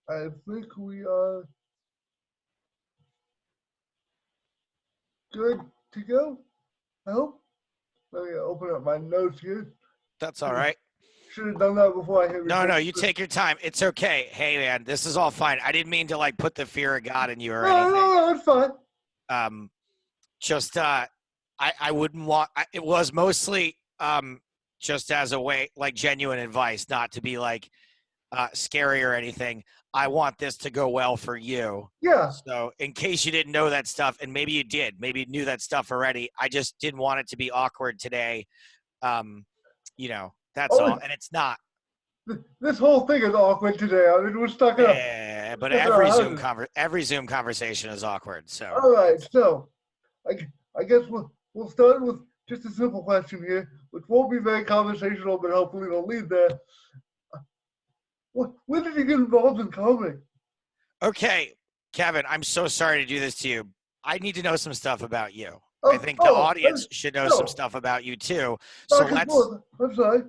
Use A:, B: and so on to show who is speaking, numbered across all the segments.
A: I think we are good to go. I hope. Let me open up my notes here.
B: That's all right.
A: Should have done that before I hit
B: No,
A: record.
B: no, you take your time. It's okay. Hey, man, this is all fine. I didn't mean to like put the fear of God in you or
A: No, no,
B: anything.
A: no, it's fine.
B: Um, just I wouldn't want. It was mostly just as a way, like genuine advice, not to be like scary or anything. I want this to go well for you.
A: Yeah.
B: So, in case you didn't know that stuff, and maybe you did, maybe you knew that stuff already, I just didn't want it to be awkward today. That's all.
A: Oh,
B: And it's not.
A: this whole thing is awkward today. I mean, we're
B: But
A: stuck in our houses.
B: every Zoom conversation is awkward. So,
A: All right, so I guess we'll start with just a simple question here, which won't be very conversational, but hopefully it'll lead there. When did you get involved in comedy?
B: okay, Kevin, I'm so sorry to do this to you. I need to know some stuff about you. I
A: Oh,
B: think the audience should know some
A: no,
B: stuff about you too. So
A: back and forth. I'm sorry.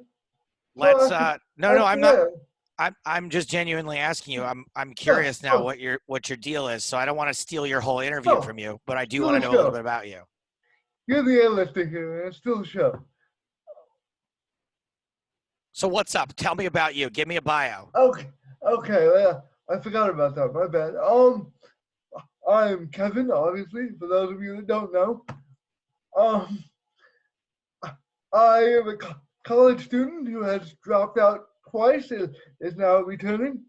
B: let's
A: So
B: no,
A: I
B: no, I'm not.
A: swear.
B: I'm just genuinely asking you. I'm
A: Yeah,
B: curious now what your deal is. So I don't want to steal your whole interview
A: no,
B: from you, but I do
A: still
B: want
A: a
B: to know a little
A: show.
B: bit about you.
A: You're the A-lister here, man. It's still a show.
B: So what's up? Tell me about you. Give me a bio.
A: Okay, okay. Yeah, I forgot about that. My bad. I'm Kevin, obviously, for those of you that don't know. Um, I am a college student who has dropped out twice and is now returned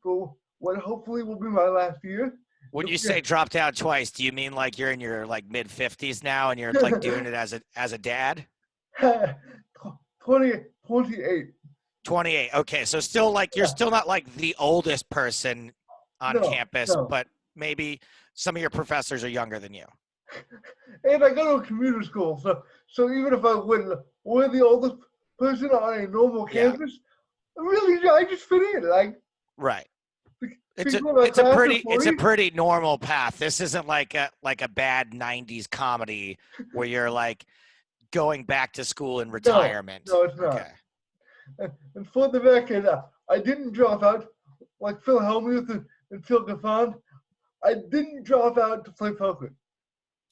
A: for what hopefully will be my last year.
B: When you say dropped out twice, do you mean like you're in your like mid 50s now and you're like doing it as a dad?
A: 20, 28.
B: 28. Okay, so still like you're
A: Yeah.
B: still not like the oldest person on
A: No,
B: campus,
A: no.
B: but maybe some of your professors are younger than you.
A: And I go to a commuter school, so even if I were the oldest person on a normal
B: Yeah,
A: campus, really I just fit in. Like
B: right. It's a
A: people in my
B: it's a
A: class are
B: pretty it's a
A: 40.
B: pretty normal path. This isn't like a bad 90s comedy where you're like going back to school in
A: No,
B: retirement.
A: no, it's not.
B: Okay.
A: And for the record, I didn't drop out like Phil Hellmuth and Phil Gaffon. I didn't drop out to play poker.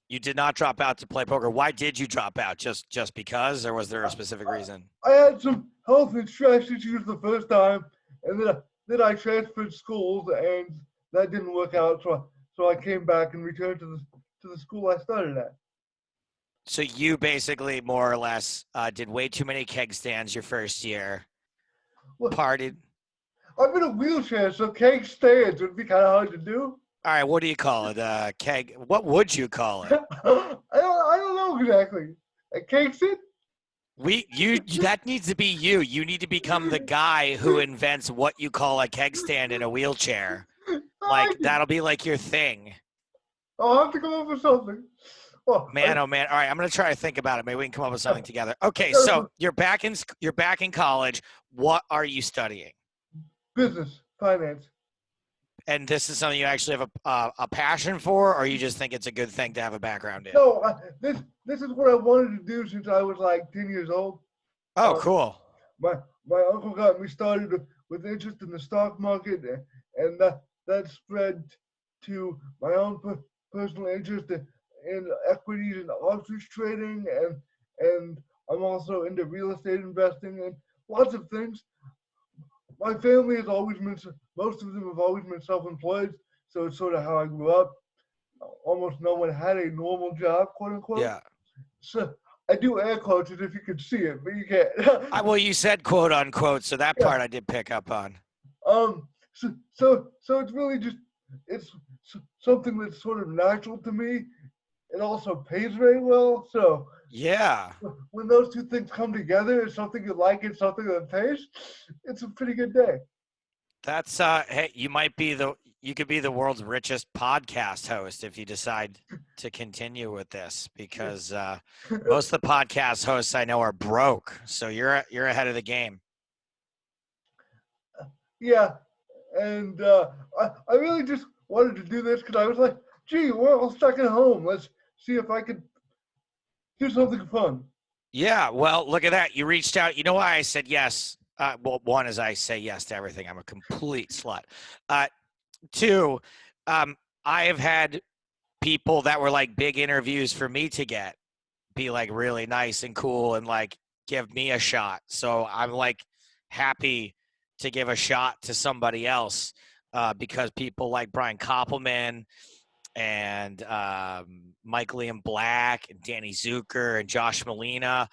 B: You did not drop out to play poker. Why did you drop out? Just because, or was there a specific reason?
A: I had some health and stress issues the first time, and then I transferred schools, and that didn't work out. So I came back and returned to the school I started at.
B: So you basically more or less did way too many keg stands your first year.
A: Well,
B: Partied.
A: I'm in a wheelchair, so keg stands would be kind of hard to do.
B: All right, what do you call it? Keg. What would you call it?
A: I don't know exactly. A keg sit?
B: That needs to be you. You need to become the guy who invents what you call a keg stand in a wheelchair. Like that'll be like your thing.
A: I'll have to come up with something. Oh,
B: Man, oh man. All right, I'm gonna try to think about it. Maybe we can come up with something together. Okay, so you're back in college. What are you studying?
A: Business, finance.
B: And this is something you actually have a passion for, or you just think it's a good thing to have a background in?
A: No, this is what I wanted to do since I was like 10 years old.
B: Oh, cool.
A: My uncle got me started with interest in the stock market, and that spread to my own personal interest in equities and options trading, and I'm also into real estate investing and lots of things. My family has always been, most of them have always been self-employed, so it's sort of how I grew up. Almost no one had a normal job, quote unquote.
B: Yeah.
A: So I do air quotes as if you could see it, but you can't.
B: Well, you said quote unquote, so that
A: Yeah.
B: part I did pick up on.
A: So it's really just it's something that's sort of natural to me. It also pays very well. So
B: Yeah.
A: when those two things come together, it's something you like and something that pays. It's a pretty good day.
B: That's hey, you could be the world's richest podcast host if you decide to continue with this, because most of the podcast hosts I know are broke. So you're ahead of the game.
A: Yeah, and I really just wanted to do this because I was like, gee, we're all stuck at home. Let's see if I could do something fun.
B: Yeah, well, look at that. You reached out. You know why I said yes Well, one is I say yes to everything. I'm a complete slut. Two, I have had people that were like big interviews for me to get be like really nice and cool and like give me a shot. So I'm like happy to give a shot to somebody else because people like Brian Koppelman and Mike Liam Black and Danny Zucker and Josh Molina.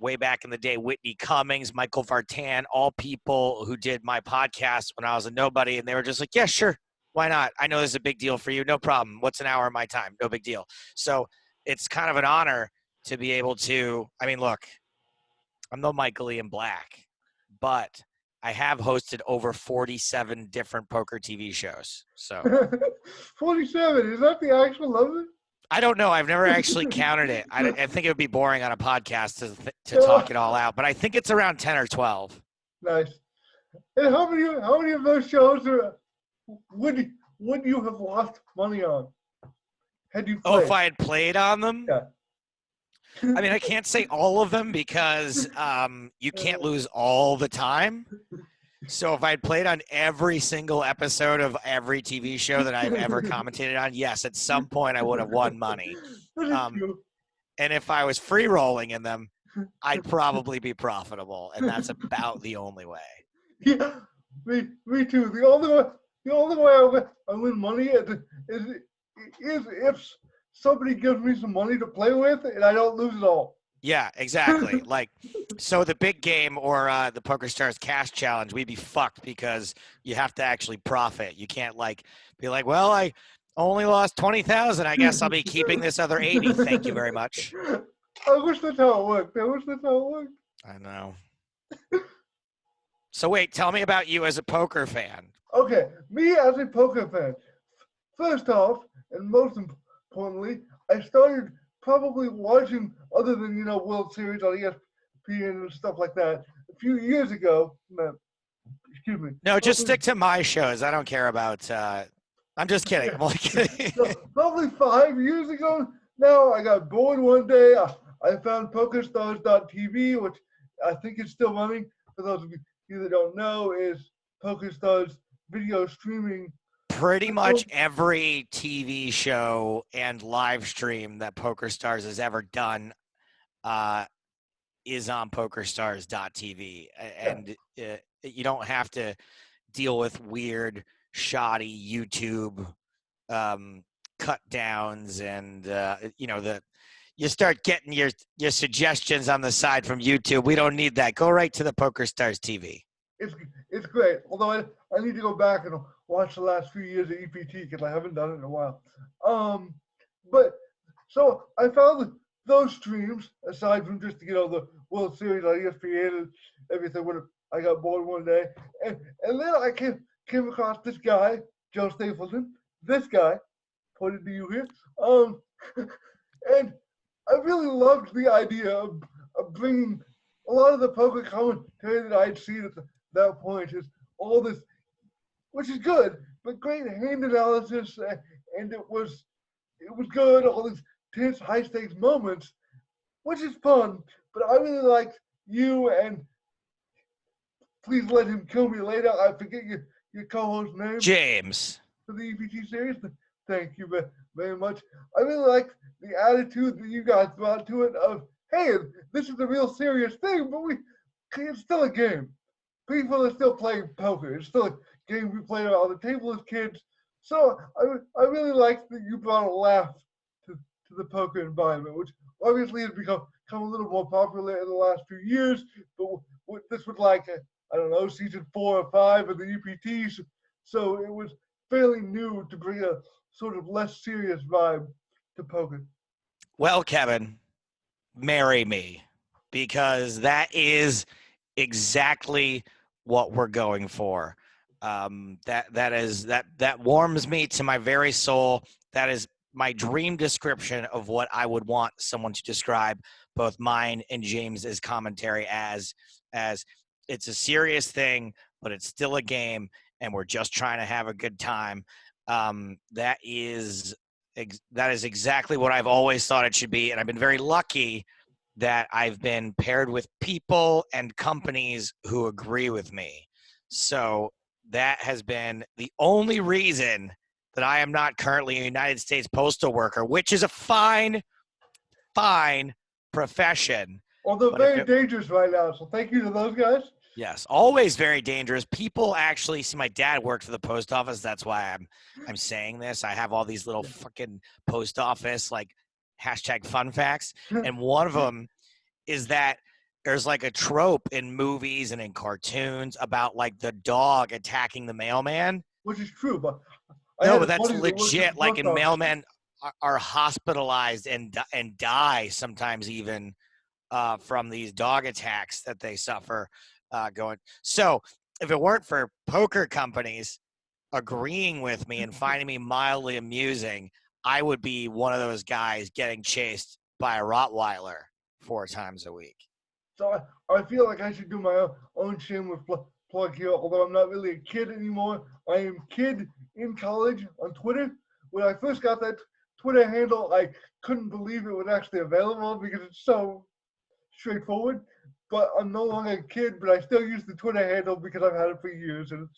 B: Way back in the day, Whitney Cummings, Michael Vartan, all people who did my podcast when I was a nobody. And they were just like, yeah, sure. Why not? I know this is a big deal for you. No problem. What's an hour of my time? No big deal. So it's kind of an honor to be able to, I mean, look, I'm no Michael Liam Black, but I have hosted over 47 different poker TV shows. So
A: 47, is that the actual number?
B: I don't know. I've never actually counted it. I think it would be boring on a podcast to talk it all out, but I think it's around 10 or 12.
A: Nice. And how many of those shows would you have lost money on? Had you played?
B: Oh, if I had played on them?
A: Yeah.
B: I mean, I can't say all of them because you can't lose all the time. So if I had played on every single episode of every TV show that I've ever commentated on, yes, at some point I would have won money. And if I was free rolling in them, I'd probably be profitable, and that's about the only way.
A: Yeah, me too. The only way I win money is if somebody gives me some money to play with and I don't lose it all.
B: Yeah, exactly. Like, so the big game or the PokerStars Cash Challenge, we'd be fucked because you have to actually profit. You can't like be like, well, I only lost 20,000. I guess I'll be keeping this other 80. Thank you very much.
A: I wish that's how it worked.
B: I know. So wait, tell me about you as a poker fan.
A: Okay, me as a poker fan. First off, and most importantly, I started probably watching other than World Series on ESPN and stuff like that a few years ago. Excuse me.
B: No, just stick to my shows. I don't care about. I'm just kidding. I'm only kidding.
A: Probably 5 years ago now, I got bored one day. I found PokerStars.tv, which I think is still running. For those of you that don't know, is PokerStars video streaming.
B: Pretty much every TV show and live stream that PokerStars has ever done is on PokerStars.tv, and you don't have to deal with weird, shoddy YouTube cut downs, and you start getting your suggestions on the side from YouTube. We don't need that. Go right to the PokerStars TV.
A: It's great. Although I need to go back and watch the last few years of EPT because I haven't done it in a while. But so I found those streams, aside from just the World Series on ESPN and everything, when I got bored one day, and then I came across this guy, Joe Stapleton. This guy, pointed to you here. And I really loved the idea of bringing a lot of the poker commentary that I'd seen at that point, is all this, which is good, but great hand analysis, and it was good. All these tense, high stakes moments, which is fun. But I really liked you, and please let him kill me later. I forget your co-host name.
B: James.
A: For the EPT series. Thank you very much. I really like the attitude that you guys brought to it of, hey, this is a real serious thing, but it's still a game. People are still playing poker. It's still a game we played around the table as kids. So I really like that you brought a laugh to the poker environment, which obviously has become a little more popular in the last few years. But this was like, I don't know, season 4 or 5 of the EPTs. So it was fairly new to bring a sort of less serious vibe to poker.
B: Well, Kevin, marry me, because that is exactly what we're going for. That warms me to my very soul. That is my dream description of what I would want someone to describe both mine and James's commentary as it's a serious thing, but it's still a game, and we're just trying to have a good time. That is exactly what I've always thought it should be, and I've been very lucky that I've been paired with people and companies who agree with me. So that has been the only reason that I am not currently a United States postal worker, which is a fine profession.
A: Although
B: But if
A: very
B: it,
A: dangerous right now, so thank you to those guys.
B: yes, always very dangerous. People actually see my dad worked for the post office. That's why I'm saying this. I have all these little fucking post office like hashtag fun facts, and one of them is that there's like a trope in movies and in cartoons about like the dog attacking the mailman.
A: Which is true, but I
B: No,
A: had
B: but
A: a
B: that's
A: buddy that worked at
B: legit.
A: the
B: Like
A: post
B: in
A: office.
B: mailmen are hospitalized and die sometimes even from these dog attacks that they suffer going. So if it weren't for poker companies agreeing with me and finding me mildly amusing, I would be one of those guys getting chased by a Rottweiler 4 times a week.
A: So I feel like I should do my own shameless plug here, although I'm not really a kid anymore. I am kid in college on Twitter. When I first got that Twitter handle, I couldn't believe it was actually available because it's so straightforward. But I'm no longer a kid, but I still use the Twitter handle because I've had it for years. And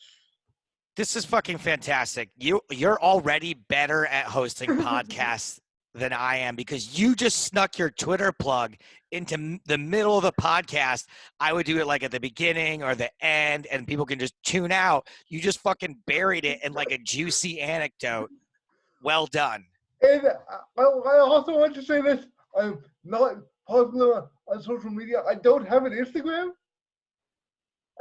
B: This is fucking fantastic. You're already better at hosting podcasts than I am because you just snuck your Twitter plug into the middle of the podcast. I would do it like at the beginning or the end, and people can just tune out. You just fucking buried it in like a juicy anecdote. Well done.
A: And I also want to say this: I'm not popular on social media. I don't have an Instagram.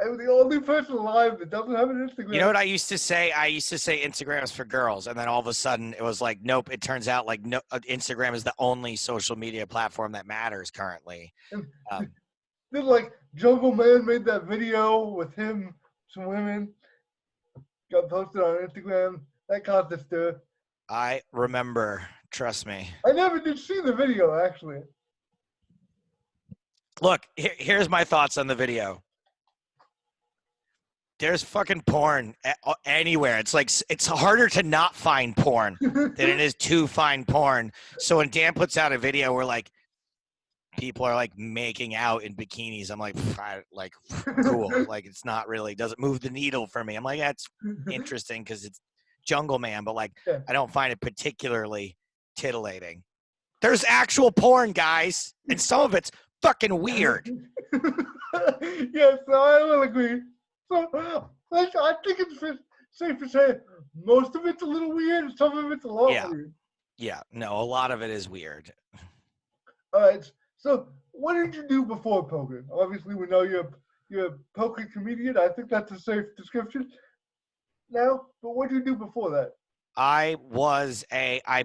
A: I'm the only person alive that doesn't have an Instagram.
B: You know what I used to say? I used to say Instagram is for girls, and then all of a sudden it was like, nope. It turns out like no, Instagram is the only social media platform that matters currently.
A: Then like Jungle Man made that video with him, some women, got posted on Instagram. That caused a stir.
B: I remember. Trust me.
A: I never did see the video actually.
B: Look, here's my thoughts on the video. There's fucking porn anywhere. It's like it's harder to not find porn than it is to find porn. So when Dan puts out a video where like people are like making out in bikinis, I'm like, cool. Like it's not really doesn't move the needle for me. I'm like, that's interesting because it's Jungle Man, but like
A: Yeah.
B: I don't find it particularly titillating. There's actual porn, guys, and some of it's fucking weird.
A: Yes, I will agree. So I think it's safe to say most of it's a little weird. Some of it's a lot weird.
B: Yeah, no, a lot of it is weird.
A: All right. So what did you do before poker? Obviously, we know you're a poker comedian. I think that's a safe description now. But what did you do before that?
B: I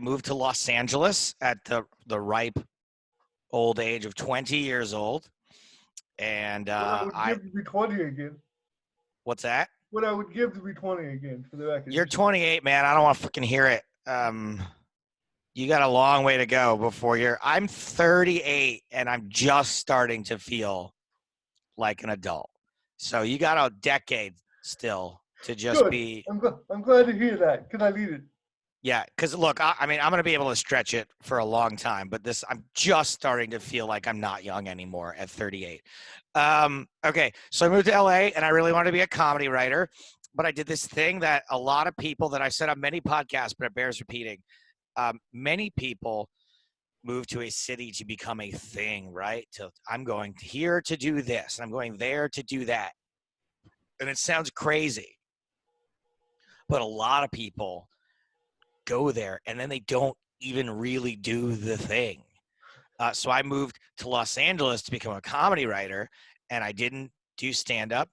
B: moved to Los Angeles at the ripe old age of 20 years old. And
A: What I would give to be 20 again.
B: What's that?
A: What I would give to be 20 again, for the record.
B: You're 28, man. I don't want to fucking hear it. You got a long way to go before I'm 38 and I'm just starting to feel like an adult. So you got a decade still to just
A: Good.
B: be.
A: I'm glad to hear that because I need it.
B: Yeah, because look, I mean, I'm going to be able to stretch it for a long time, but I'm just starting to feel like I'm not young anymore at 38. Okay, so I moved to LA and I really wanted to be a comedy writer, but I did this thing that a lot of people that I said on many podcasts, but it bears repeating. Many people move to a city to become a thing, right? I'm going here to do this, and I'm going there to do that. And it sounds crazy, but a lot of people go there and then they don't even really do the thing. So I moved to Los Angeles to become a comedy writer, and I didn't do stand-up,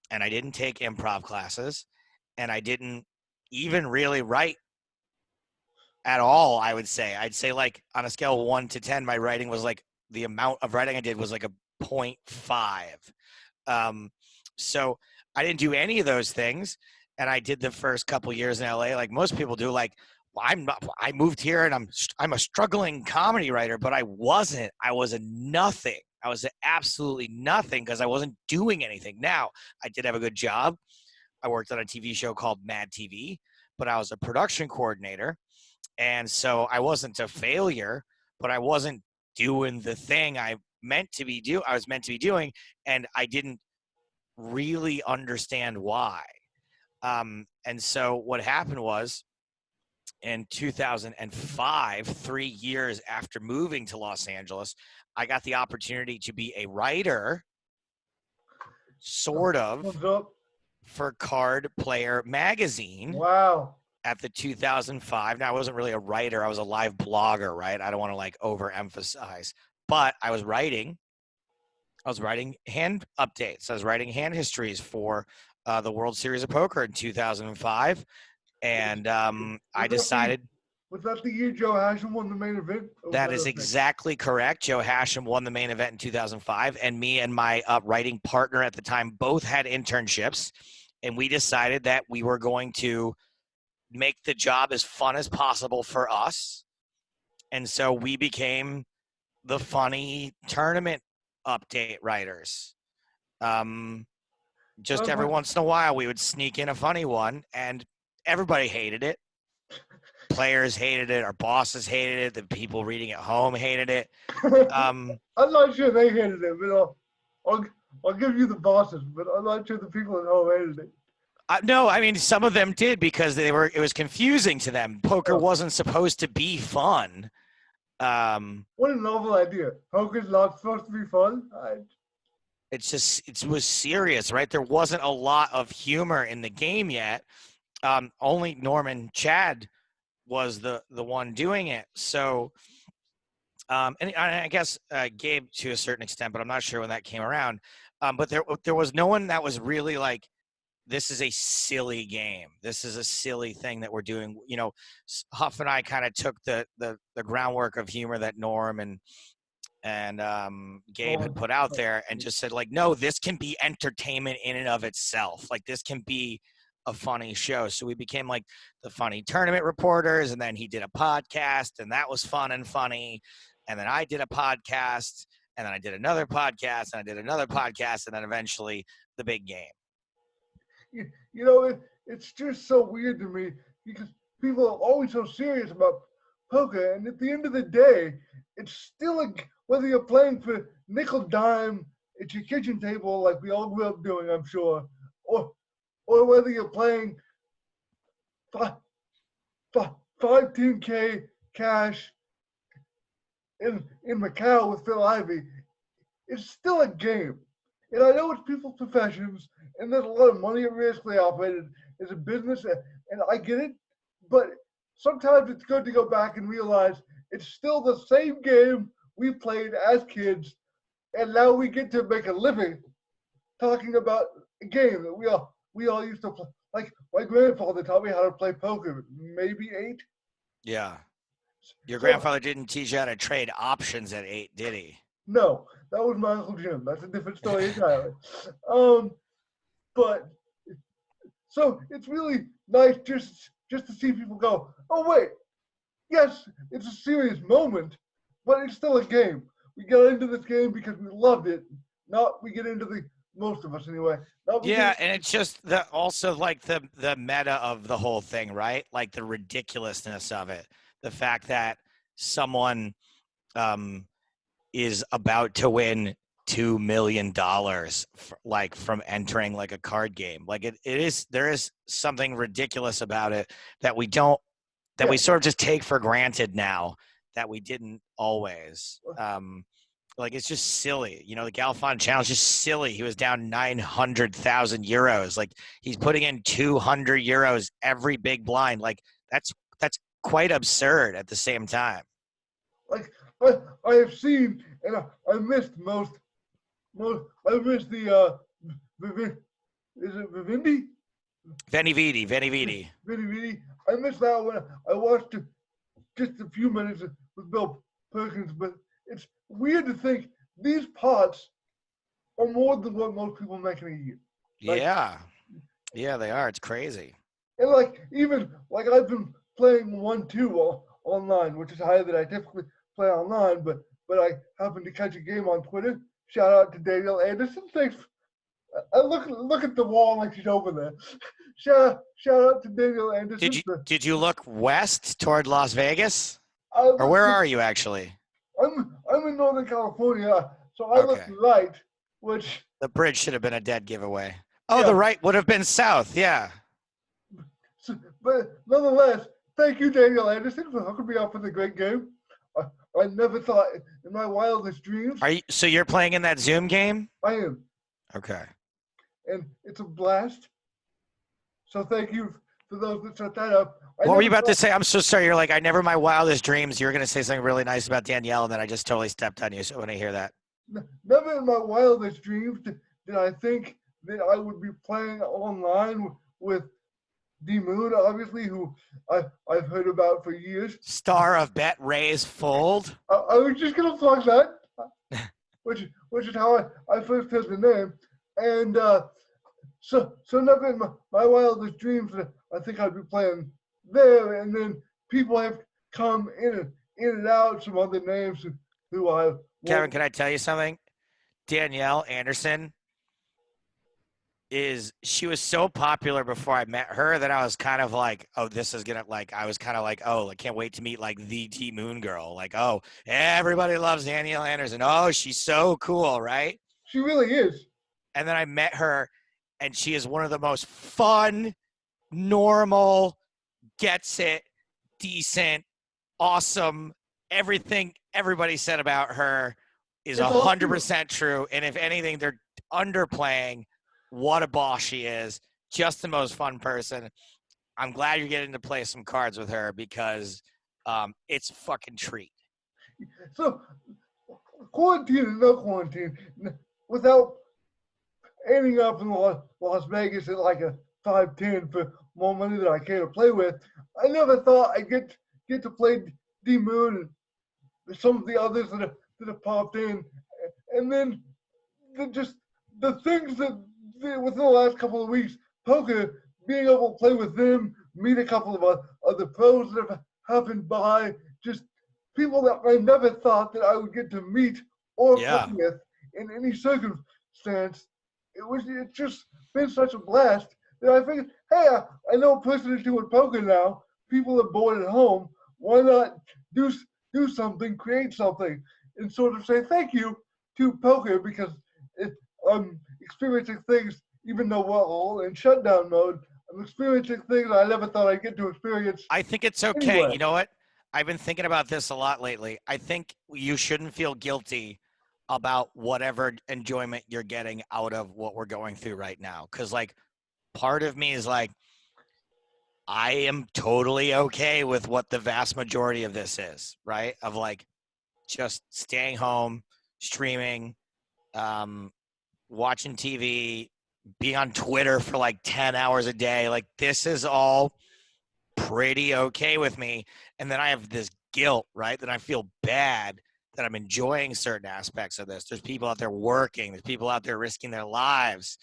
B: and I didn't take improv classes, and I didn't even really write at all. I'd say like on a scale of 1 to 10, my writing was like the amount of writing I did was like a 0.5. So I didn't do any of those things, and I did the first couple years in LA like most people do. Like I moved here and I'm a struggling comedy writer, but I wasn't. I was a nothing. I was absolutely nothing because I wasn't doing anything. Now I did have a good job. I worked on a TV show called Mad TV, but I was a production coordinator. And so I wasn't a failure, but I wasn't doing the thing I meant to be doing, and I didn't really understand why. And so what happened was in 2005, 3 years after moving to Los Angeles, I got the opportunity to be a writer, sort of,
A: What's up?
B: for Card Player Magazine.
A: Wow.
B: At the 2005. Now, I wasn't really a writer. I was a live blogger, right? I don't want to like overemphasize, but I was writing hand updates. I was writing hand histories for the World Series of Poker in 2005. And I decided.
A: Was that the year Joe Hashem won the main event?
B: That is exactly correct. Joe Hashem won the main event in 2005. And me and my writing partner at the time both had internships. And we decided that we were going to make the job as fun as possible for us. And so we became the funny tournament update writers. Just every once in a while, we would sneak in a funny one, and everybody hated it. Players hated it. Our bosses hated it. The people reading at home hated it.
A: I'm not sure they hated it, but I'll give you the bosses, but I'm not sure the people at home hated it.
B: No, I mean, some of them did because it was confusing to them. Poker wasn't supposed to be fun.
A: What a novel idea. Poker's not supposed to be fun.
B: It was serious, right? There wasn't a lot of humor in the game yet. Only Norman Chad was the one doing it. So, and I guess Gabe to a certain extent, but I'm not sure when that came around. But there was no one that was really like, this is a silly game. This is a silly thing that we're doing. You know, Huff and I kind of took the groundwork of humor that Norm and Gabe had put out there and just said, like, no, this can be entertainment in and of itself. Like, this can be a funny show. So we became like the funny tournament reporters, and then he did a podcast, and that was fun and funny. And then I did a podcast, and then I did another podcast, and I did another podcast, and then eventually the big game.
A: You know, it's just so weird to me because people are always so serious about poker, and at the end of the day, it's still whether you're playing for nickel dime at your kitchen table like we all grew up doing, I'm sure, or whether you're playing 15K cash in Macau with Phil Ivey, it's still a game. And I know it's people's professions, and there's a lot of money at risk. They operated as a business, and I get it. But sometimes it's good to go back and realize it's still the same game we played as kids, and now we get to make a living talking about a game that we all used to play. Like my grandfather taught me how to play poker, maybe 8.
B: Yeah. Your grandfather didn't teach you how to trade options at 8, did he?
A: No, that was my Uncle Jim. That's a different story entirely. But so it's really nice just to see people go, oh wait, yes, it's a serious moment, but it's still a game. We got into this game because we loved it. Not we get into most of us anyway.
B: Yeah, and it's just also like the meta of the whole thing, right? Like the ridiculousness of it. The fact that someone is about to win $2 million from entering like a card game. Like there is something ridiculous about it that we sort of just take for granted now that we didn't always. Like it's just silly. You know, the Galfond challenge is silly. He was down 900,000 euros. Like he's putting in 200 euros every big blind. Like that's quite absurd at the same time.
A: Like I have seen, and I missed most. I missed the is it Vivendi?
B: Veni Vidi.
A: Veni Vidi. I missed that one. I watched just a few minutes with Bill Perkins, but it's weird to think these pots are more than what most people make in a year. Like,
B: yeah, they are. It's crazy.
A: And like even like I've been playing 1-2 online, which is higher than I typically play online, but I happened to catch a game on Twitter. Shout out to Daniel Anderson. Thanks. Look at the wall like she's over there. Shout out to Daniel Anderson.
B: Did you look west toward Las Vegas? Or where are you actually?
A: I'm in Northern California. So I looked
B: Okay.
A: right, which,
B: The bridge should have been a dead giveaway. Oh, the
A: yeah.
B: right would have been south. Yeah.
A: So, but nonetheless, thank you, Daniel Anderson, for hooking me up with a great game. I, I never thought in my wildest dreams.
B: So you're playing in that Zoom game?
A: I am,
B: Okay.
A: and it's a blast. So thank you for those that set that up. I
B: What were
A: never
B: you about to
A: thought,
B: say? I'm so sorry. You're like, I never in my wildest dreams. You were going to say something really nice about Danielle, and then I just totally stepped on you. So when I hear that,
A: never in my wildest dreams did I think that I would be playing online with D Moon, obviously, who I've heard about for years.
B: star of Bet Raise Fold.
A: I was just gonna plug that, which is how I first heard the name, and so never in my wildest dreams I think I'd be playing there, and then people have come in and out some other names who I
B: Kevin,
A: won't.
B: can I tell you something? Danielle Anderson she was so popular before I met her that I was kind of like, oh, this is gonna I was kind of like, oh, I can't wait to meet like the T Moon girl. Like, oh, everybody loves Danielle Anderson. Oh, she's so cool, right?
A: She really is.
B: And then I met her, and she is one of the most fun, normal, gets it, decent, awesome. Everything everybody said about her is
A: It's all true.
B: 100% true. And if anything, they're underplaying what a boss she is. Just the most fun person. I'm glad you're getting to play some cards with her because it's a fucking treat.
A: So quarantine and no quarantine, without ending up in Las Vegas at like a 510 for more money than I care to play with, I never thought I'd get to play D Moon and some of the others that have popped in, and then just the things that within the last couple of weeks, poker, being able to play with them, meet a couple of other pros that have happened by, just people that I never thought that I would get to meet or play
B: Yeah.
A: with in any circumstance. It's just been such a blast that I figured, hey, I know a person or two in poker now. People are bored at home. Why not do something, create something, and sort of say thank you to poker because I'm experiencing things, even though we're all in shutdown mode. I'm experiencing things I never thought I'd get to experience.
B: I think it's okay.
A: Anyway.
B: You know what? I've been thinking about this a lot lately. I think you shouldn't feel guilty about whatever enjoyment you're getting out of what we're going through right now. Because, like, part of me is like, I am totally okay with what the vast majority of this is, right? Of like just staying home, streaming, watching TV, being on Twitter for like 10 hours a day. Like, this is all pretty okay with me. And then I have this guilt, right? That I feel bad that I'm enjoying certain aspects of this. There's people out there working. There's people out there risking their lives.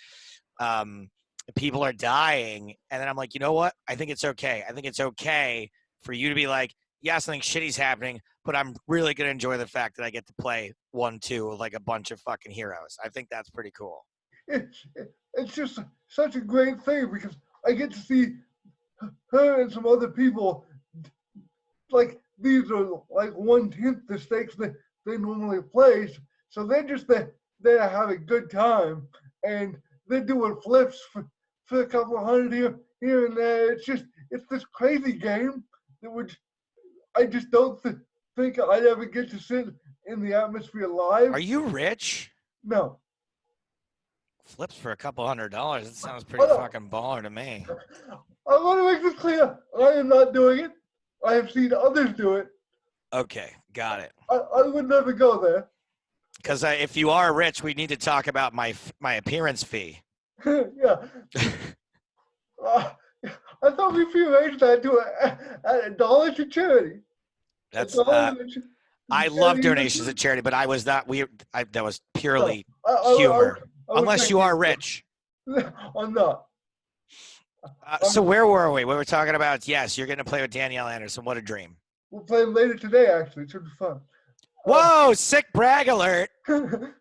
B: People are dying. And then I'm like, you know what? I think it's okay. I think it's okay for you to be like, yeah, something shitty's happening, but I'm really going to enjoy the fact that I get to play 1-2 with like a bunch of fucking heroes. I think that's pretty cool.
A: It's just such a great thing because I get to see her and some other people, like these are like 1/10 the stakes that they normally play. So they're just there to have a good time, and they're doing flips for a couple of hundred here and there. It's this crazy game that would I just don't think I'd ever get to sit in the atmosphere live.
B: Are you rich?
A: No.
B: Flips for a couple $100. That sounds pretty fucking baller to me.
A: I want to make this clear. I am not doing it. I have seen others do it.
B: Okay, got it.
A: I would never go there.
B: Because if you are rich, we need to talk about my appearance fee.
A: Yeah. I thought we prearranged that to a dollar to charity.
B: That's I love donations to charity, but I was not. That was purely humor. Unless you are rich.
A: I'm not.
B: So where were we? We were talking about, yes, you're going to play with Danielle Anderson. What a dream.
A: We'll play later today, actually. It should be fun.
B: Whoa, sick brag alert.
A: But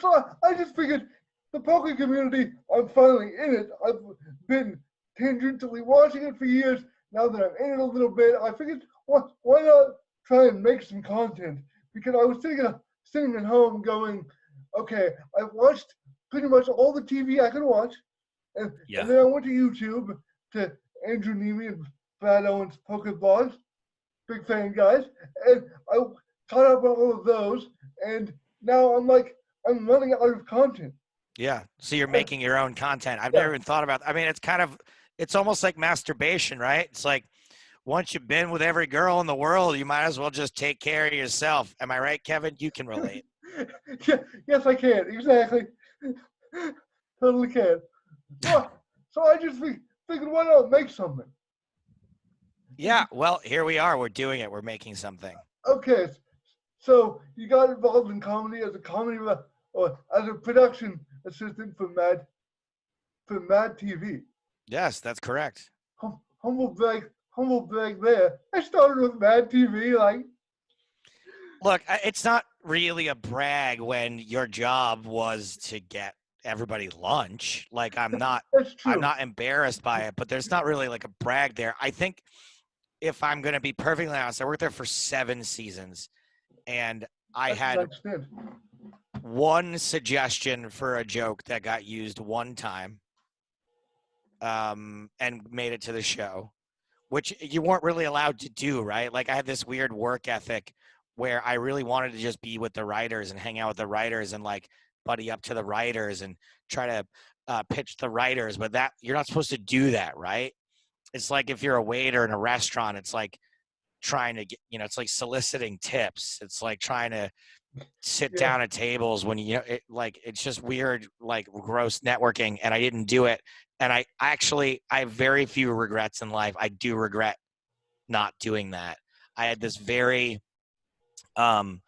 A: so I just figured the poker community, I'm finally in it. I've been tangentially watching it for years. Now that I'm in it a little bit, I figured, why not try and make some content? because I was sitting at home going, okay, I've watched pretty much all the TV I can watch, and
B: Yeah.
A: then I went to YouTube to Andrew Neely and Brad Owens Poker Blogs, big fan guys, and I caught up on all of those, and now I'm running out of content.
B: Yeah. So you're
A: Uh,
B: making your own content. I've
A: yeah,
B: never even thought about, I mean, it's almost like masturbation, right? It's like once you've been with every girl in the world, you might as well just take care of yourself. Am I right, Kevin? You can relate.
A: yeah, yes, I can exactly, totally can. So, so I just figured, why not make something?
B: Yeah. Well, here we are. We're doing it. We're making something.
A: Okay, so you got involved in comedy as a or as a production assistant for Mad TV.
B: Yes, that's correct.
A: Humble brag there. I started with Mad TV, like
B: Look, it's not really a brag when your job was to get everybody lunch. Like
A: that's
B: I'm
A: true.
B: not embarrassed by it, but there's not really like a brag there. I think if I'm going to be perfectly honest, I worked there for 7 seasons and I
A: That's a
B: had
A: nice stint.
B: one suggestion for a joke that got used one time and made it to the show, which you weren't really allowed to do, right? Like I had this weird work ethic where I really wanted to just be with the writers and hang out with the writers and like buddy up to the writers and try to pitch the writers. But that you're not supposed to do that, right? It's like if you're a waiter in a restaurant, it's like trying to get, it's like soliciting tips. It's like trying to sit
A: Yeah.
B: down at tables when it's just weird, like gross networking. And I didn't do it. And I have very few regrets in life. I do regret not doing that. I had this very um,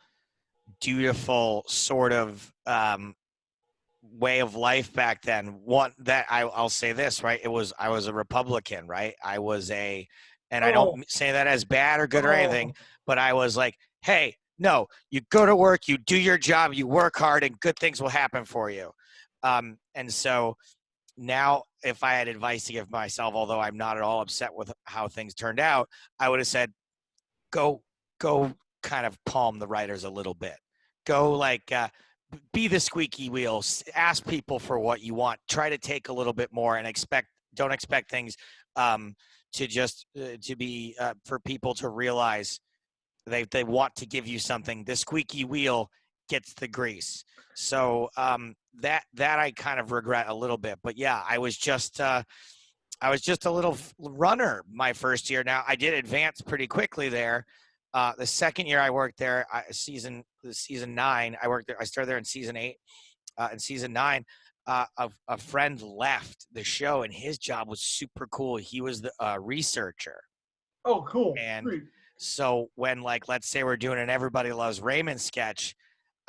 B: dutiful sort of way of life back then. One that I'll say this, right? I was a Republican, right? And I
A: Oh,
B: don't say that as bad or good or anything,
A: oh.
B: but I was like, hey, no, you go to work, you do your job, you work hard, and good things will happen for you. And so now, if I had advice to give myself, although I'm not at all upset with how things turned out, I would have said, go go kind of palm the writers a little bit. Go like be the squeaky wheel. Ask people for what you want. Try to take a little bit more and don't expect things um, to just to be for people to realize they want to give you something. The squeaky wheel gets the grease. So that I kind of regret a little bit. But yeah, I was just a little runner my first year. Now I did advance pretty quickly there. The second year I worked there, season 9, I worked there. I started there in season 8. In season 9, a friend left the show, and his job was super cool. He was the researcher,
A: Oh, cool.
B: and
A: Sweet.
B: so when, like, let's say we're doing an Everybody Loves Raymond sketch,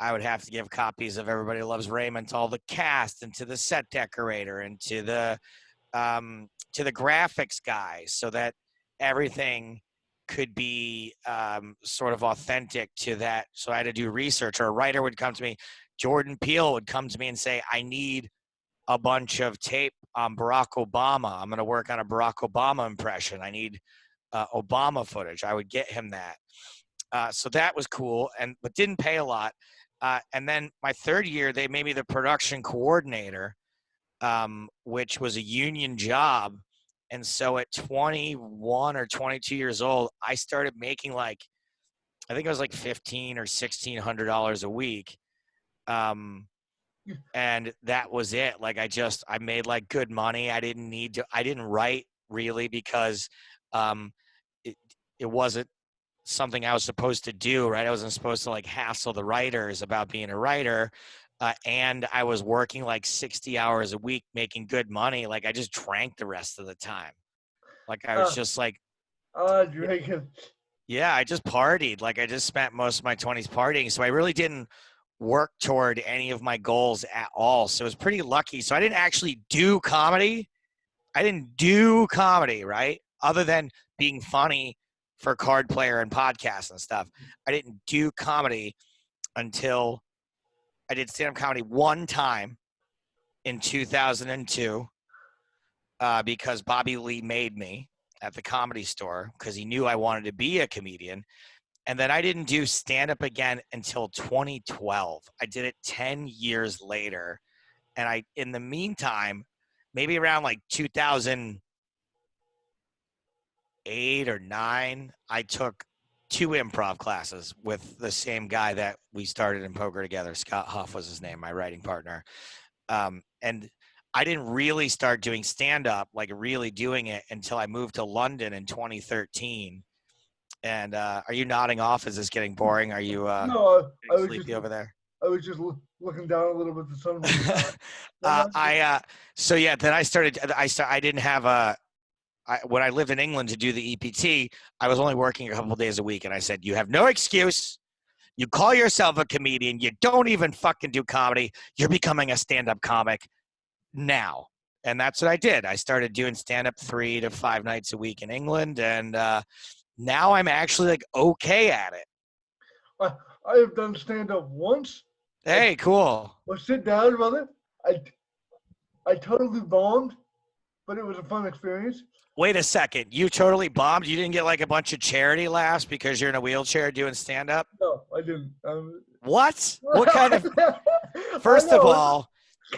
B: I would have to give copies of Everybody Loves Raymond to all the cast and to the set decorator and to the graphics guy so that everything could be sort of authentic to that. So I had to do research, or a writer would come to me. Jordan Peele would come to me and say, I need a bunch of tape on Barack Obama. I'm going to work on a Barack Obama impression. I need Obama footage. I would get him that. So that was cool, but didn't pay a lot. And then my third year, they made me the production coordinator, which was a union job. And so at 21 or 22 years old, I started making I think it was like $1,500 or $1,600 a week. And that was it. Like I made like good money. I didn't write really because it, it wasn't something I was supposed to do, right? I wasn't supposed to like hassle the writers about being a writer. And I was working like 60 hours a week, making good money. Like I just drank the rest of the time. Like I was
A: Uh,
B: just like,
A: Dragon.
B: yeah, I just partied. Like I just spent most of my 20s partying. So I really didn't work toward any of my goals at all. So it was pretty lucky. So I didn't actually do comedy. I didn't do comedy, right? Other than being funny for Card Player and podcasts and stuff. I didn't do comedy until I did stand-up comedy one time in 2002 because Bobby Lee made me at the Comedy Store because he knew I wanted to be a comedian. And then I didn't do stand-up again until 2012. I did it 10 years later. And in the meantime, maybe around like 2008 or 9, I took 2 improv classes with the same guy that we started in poker together. Scott Huff was his name, my writing partner. And I didn't really start doing stand-up, like really doing it, until I moved to London in 2013. And are you nodding off? Is this getting boring? Are you
A: No, I
B: getting
A: was just
B: sleepy over there?
A: I was just looking down a little bit. The sun was
B: So yeah, then I started. I didn't have when I lived in England to do the EPT, I was only working a couple of days a week, and I said, "You have no excuse. You call yourself a comedian. You don't even fucking do comedy. You're becoming a stand-up comic now." And that's what I did. I started doing stand-up 3 to 5 nights a week in England, and now I'm actually like okay at it.
A: I have done stand up once.
B: Hey, cool.
A: Well, sit down, brother. I totally bombed, but it was a fun experience.
B: Wait a second. You totally bombed? You didn't get like a bunch of charity laughs because you're in a wheelchair doing stand-up?
A: No, I didn't.
B: What? What kind of? First of all,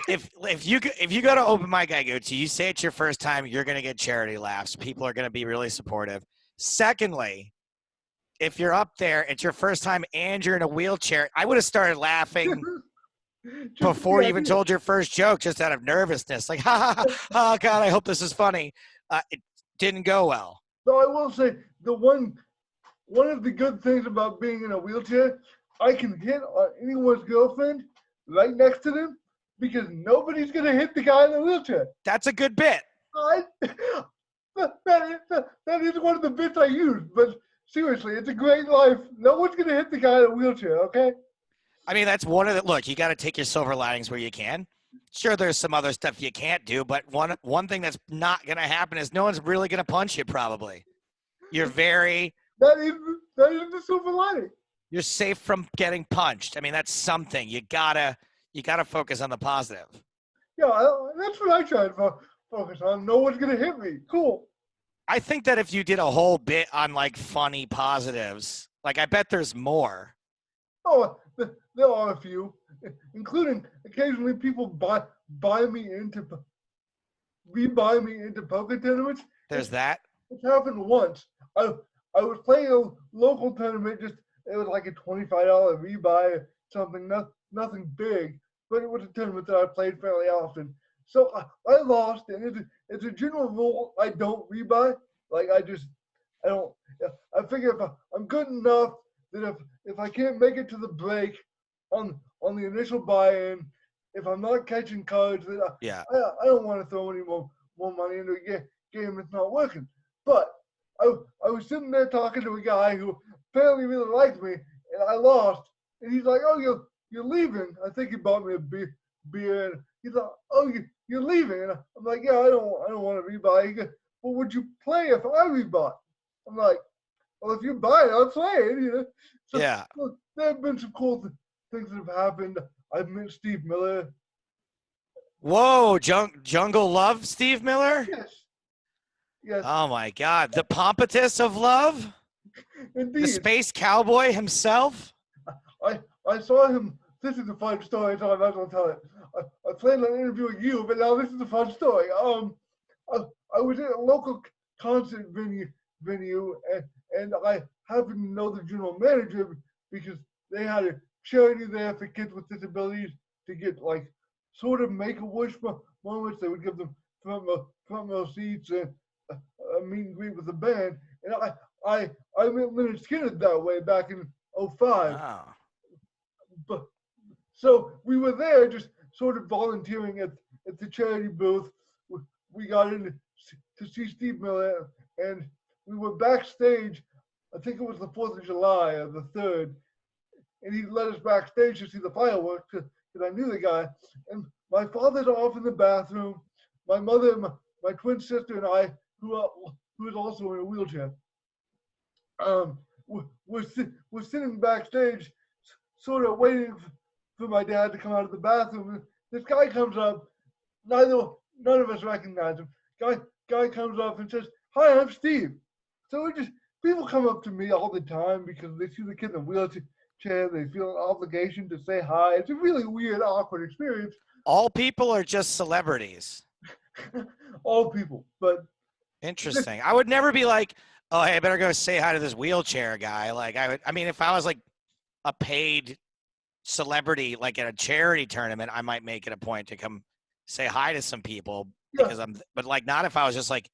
B: if you go to open mic I go to, you say it's your first time, you're gonna get charity laughs. People are gonna be really supportive. Secondly, if you're up there, it's your first time and you're in a wheelchair, I would have started laughing before you even told your first joke, just out of nervousness. Like, ha ha ha, oh God, I hope this is funny. It didn't go well.
A: So I will say one of the good things about being in a wheelchair, I can hit on anyone's girlfriend right next to them because nobody's gonna hit the guy in the wheelchair.
B: That's a good bit.
A: That is one of the bits I use, but seriously, it's a great life. No one's gonna hit the guy in a wheelchair, okay?
B: I mean, that's one of the look. You got to take your silver linings where you can. Sure, there's some other stuff you can't do, but one thing that's not gonna happen is no one's really gonna punch you. Probably, you're very.
A: That is the silver lining.
B: You're safe from getting punched. I mean, that's something you gotta focus on the positive.
A: Yeah, that's what I try to focus on. No one's gonna hit me. Cool.
B: I think that if you did a whole bit on like funny positives, like I bet there's more.
A: Oh, there are a few, including occasionally people buy me into poker tournaments.
B: There's that.
A: It's happened once. I was playing a local tournament. It was like a $25 rebuy, something, nothing big, but it was a tournament that I played fairly often. So I lost, and it's a general rule. I don't rebuy. Like I don't. I figure if I'm good enough that if I can't make it to the break on the initial buy-in, if I'm not catching cards, that I don't want to throw any more money into a game that's not working. But I was sitting there talking to a guy who apparently really liked me, and I lost. And he's like, "Oh, you're leaving." I think he bought me a beer. And he's like, "Oh, you're leaving." And I'm like, "Yeah, I don't want to rebuy." He goes, "Well, would you play if I rebought?" I'm like, "Well, if you buy it, I'll play it." You know. So,
B: yeah.
A: So there have been some cool things that have happened. I've met Steve Miller.
B: Whoa, Jungle Love, Steve Miller?
A: Yes. Yes.
B: Oh my God, the pompatus of love?
A: Indeed.
B: The space cowboy himself?
A: I saw him. This is a fun story, so I might as well tell it. I planned on interviewing you, but now this is a fun story. I was at a local concert venue, and I happened to know the general manager because they had a charity there for kids with disabilities to get like sort of Make-A-Wish moments. They would give them front row seats and a meet and greet with the band. And I met Leonard Skinner that way back in 2005.
B: Wow.
A: But so we were there just sort of volunteering at the charity booth. We got in to see Steve Miller, and we were backstage. I think it was the 4th of July or the 3rd, and he led us backstage to see the fireworks because I knew the guy. And my father's off in the bathroom. My mother, my twin sister, and I, who is also in a wheelchair, we're sitting backstage, sort of waiting for my dad to come out of the bathroom. This guy comes up. None of us recognize him. Guy comes up and says, "Hi, I'm Steve." So we people come up to me all the time because they see the kid in the wheelchair. They feel an obligation to say hi. It's a really weird, awkward experience.
B: All people are just celebrities.
A: All people, but
B: Interesting. I would never be like, oh, hey, I better go say hi to this wheelchair guy. Like I mean, if I was like a paid celebrity, like at a charity tournament, I might make it a point to come say hi to some people
A: yeah.
B: because but like not if I was just like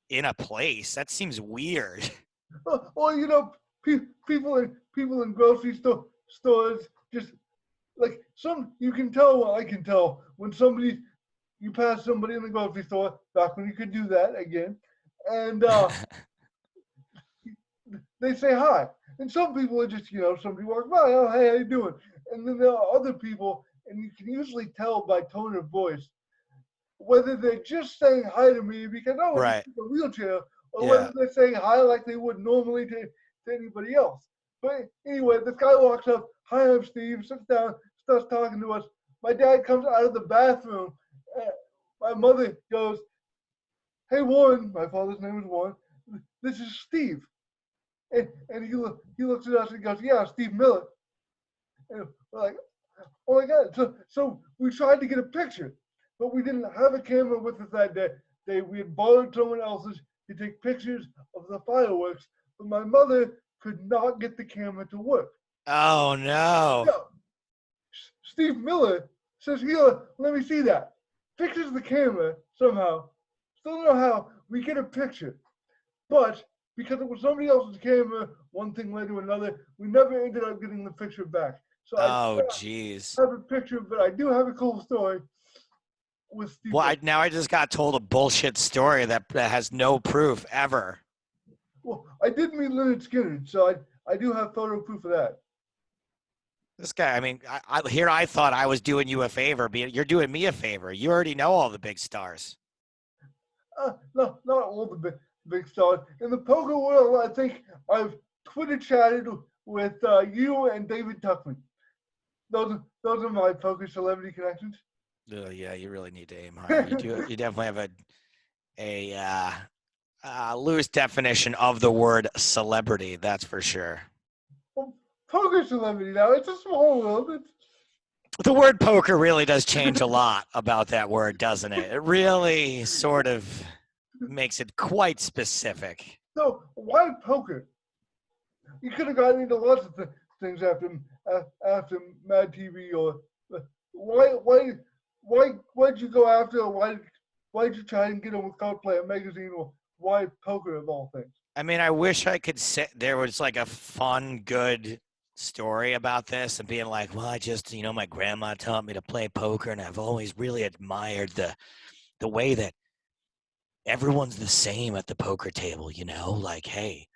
B: in a place. That seems weird.
A: Well, people in grocery stores just like some. You can tell. Well, I can tell when somebody you pass somebody in the grocery store back when you could do that again, and they say hi. And some people are just somebody walks by. Oh, hey, how you doing? And then there are other people, and you can usually tell by tone of voice whether they're just saying hi to me because this
B: Right.
A: is a wheelchair, or
B: Yeah.
A: whether they're saying hi like they would normally to anybody else. But anyway, this guy walks up, hi, I'm Steve, sits down, starts talking to us. My dad comes out of the bathroom. My mother goes, hey, Warren, my father's name is Warren, this is Steve. And he looks at us and goes, yeah, Steve Miller. And we're like, oh my God. So we tried to get a picture, but we didn't have a camera with us that day. We had borrowed someone else's to take pictures of the fireworks, but my mother could not get the camera to work.
B: Oh no.
A: So Steve Miller says, here, let me see that. Fixes the camera somehow. Still don't know how. We get a picture. But because it was somebody else's camera, one thing led to another, we never ended up getting the picture back. So I
B: Oh
A: don't
B: geez.
A: have a picture, but I do have a cool story with Steve.
B: Well, now I just got told a bullshit story that has no proof ever.
A: Well, I did meet Leonard Skinner, so I do have photo proof of that.
B: This guy, I mean, I thought I was doing you a favor. You're doing me a favor. You already know all the big stars.
A: No, not all the big stars. In the poker world, I think I've Twitter chatted with you and David Tuckman. Those are my poker celebrity connections.
B: Yeah, you really need to aim higher. You do. You definitely have a loose definition of the word celebrity. That's for sure.
A: Well, poker celebrity now. It's a small world.
B: The word poker really does change a lot about that word, doesn't it? It really sort of makes it quite specific.
A: So why poker? You could have gotten into lots of things after Mad TV or why'd you go after or why'd you try and get in with Card Player magazine or why poker of all things?
B: I mean, I wish I could say there was like a fun, good story about this and being like, well, I just, my grandma taught me to play poker and I've always really admired the way that everyone's the same at the poker table, like, hey,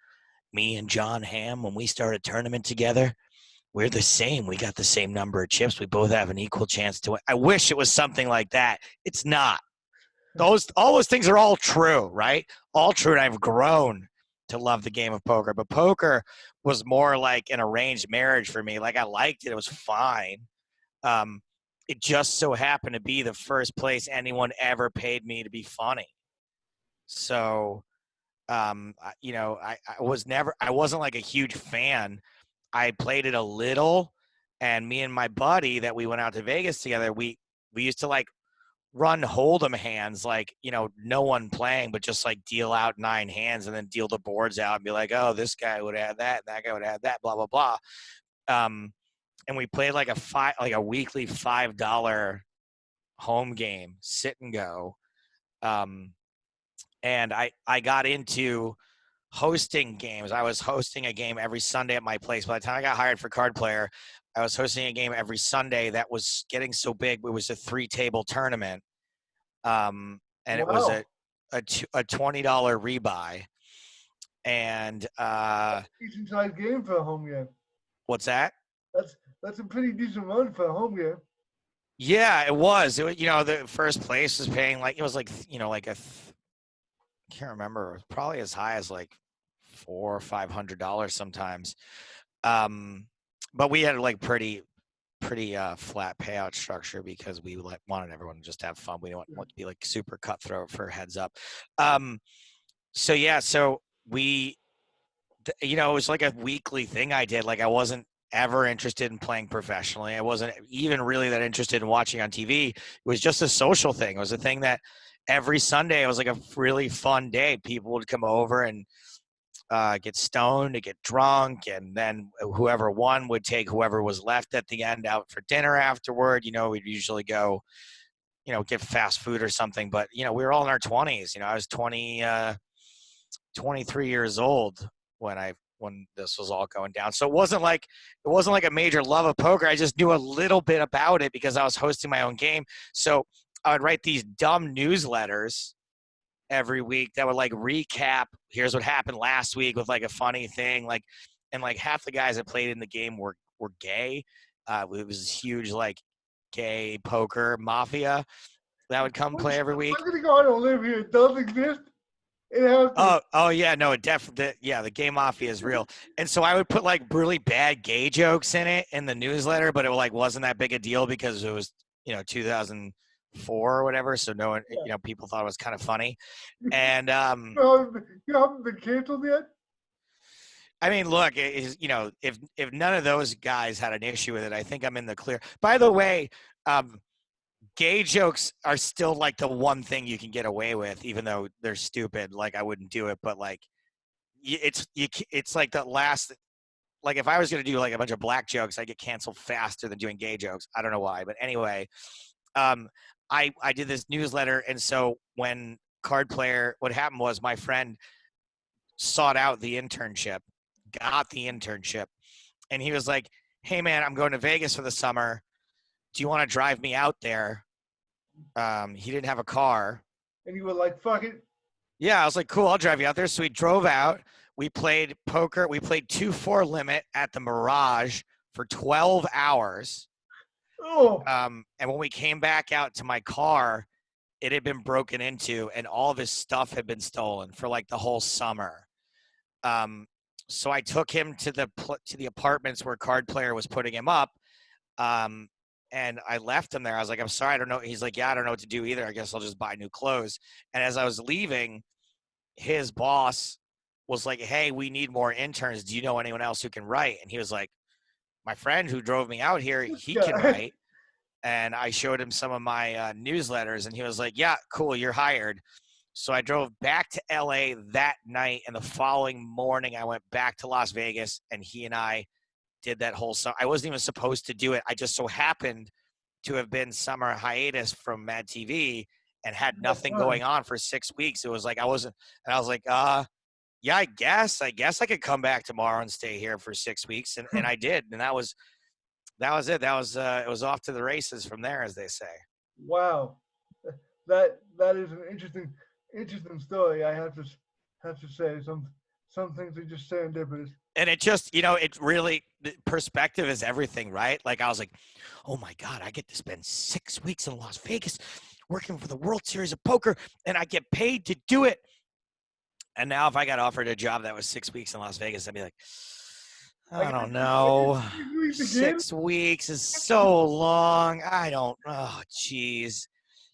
B: me and John Hamm, when we started a tournament together, we're the same. We got the same number of chips. We both have an equal chance to win. I wish it was something like that. It's not. All those things are all true, right? All true. And I've grown to love the game of poker. But poker was more like an arranged marriage for me. Like I liked it. It was fine. It just so happened to be the first place anyone ever paid me to be funny. So, I wasn't like a huge fan. I played it a little, and me and my buddy that we went out to Vegas together, we used to like run hold'em hands, like, no one playing, but just like deal out 9 hands and then deal the boards out and be like, oh, this guy would have that, and that guy would have that, blah, blah, blah. And we played like a weekly $5 home game, sit and go. And I got into hosting games. I was hosting a game every Sunday at my place. By the time I got hired for Card Player, I was hosting a game every Sunday that was getting so big. It was a 3-table tournament. And it was a $20 rebuy. And
A: decent sized game for a home game.
B: What's that?
A: That's a pretty decent run for a home game.
B: Yeah, it was. The first place was paying like, it was like, I can't remember. It was probably as high as like $400 or $500 sometimes. But we had like pretty flat payout structure because we wanted everyone to just have fun. We didn't want to be like super cutthroat for heads up. So we you know, it was like a weekly thing I did. Like I wasn't ever interested in playing professionally. I wasn't even really that interested in watching on TV. It was just a social thing. It was a thing that every Sunday it was like a really fun day. People would come over and get stoned, to get drunk, and then whoever won would take whoever was left at the end out for dinner afterward. You know, we'd usually go, you know, get fast food or something. But you know, we were all in our 20s. You know, I was 23 years old when this was all going down. So it wasn't like a major love of poker. I just knew a little bit about it because I was hosting my own game. So I would write these dumb newsletters every week that would like recap, here's what happened last week with like a funny thing. Like, and like half the guys that played in the game were gay. It was this huge like gay poker mafia that would come play every week.
A: I'm gonna go. I don't live here. It does exist. It has to.
B: Oh yeah, no, it definitely, yeah, the gay mafia is real. And so I would put like really bad gay jokes in it in the newsletter, but it like wasn't that big a deal because it was, you know, 2004 or whatever. So no one, you know, people thought it was kind of funny. And
A: You haven't been canceled yet?
B: I mean, look, you know, if none of those guys had an issue with it, I think I'm in the clear. By the way, gay jokes are still like the one thing you can get away with, even though they're stupid. Like I wouldn't do it, but like it's like the last. Like if I was gonna do like a bunch of black jokes, I get canceled faster than doing gay jokes. I don't know why, but anyway, I did this newsletter, and so when Card Player, what happened was my friend sought out the internship, got the internship, and he was like, "Hey man, I'm going to Vegas for the summer. Do you want to drive me out there?" He didn't have a car.
A: And you were like, fuck it.
B: Yeah, I was like, cool, I'll drive you out there. So we drove out. We played poker. We played 2-4 limit at the Mirage for 12 hours.
A: Oh.
B: And when we came back out to my car, it had been broken into and all of his stuff had been stolen for like the whole summer. So I took him to the apartments where Card Player was putting him up. And I left him there. I was like, I'm sorry, I don't know. He's like, yeah, I don't know what to do either. I guess I'll just buy new clothes. And as I was leaving, his boss was like, hey, we need more interns. Do you know anyone else who can write? And he was like, my friend who drove me out here, he can write. And I showed him some of my newsletters, and he was like, yeah, cool, you're hired. So I drove back to LA that night, and the following morning I went back to Las Vegas, and he and I did that whole summer. I wasn't even supposed to do it. I just so happened to have been summer hiatus from Mad TV and had nothing going on for 6 weeks. It was like I wasn't, and I was like, yeah, I guess I could come back tomorrow and stay here for 6 weeks, and I did, and that was it. That was it was off to the races from there, as they say.
A: Wow, that is an interesting story. I have to say some things are just serendipitous.
B: And it just, you know, it really, perspective is everything, right? Like I was like, oh my God, I get to spend 6 weeks in Las Vegas working for the World Series of Poker, and I get paid to do it. And now if I got offered a job that was 6 weeks in Las Vegas, I'd be like, I don't know. 6 weeks is so long. Oh, geez.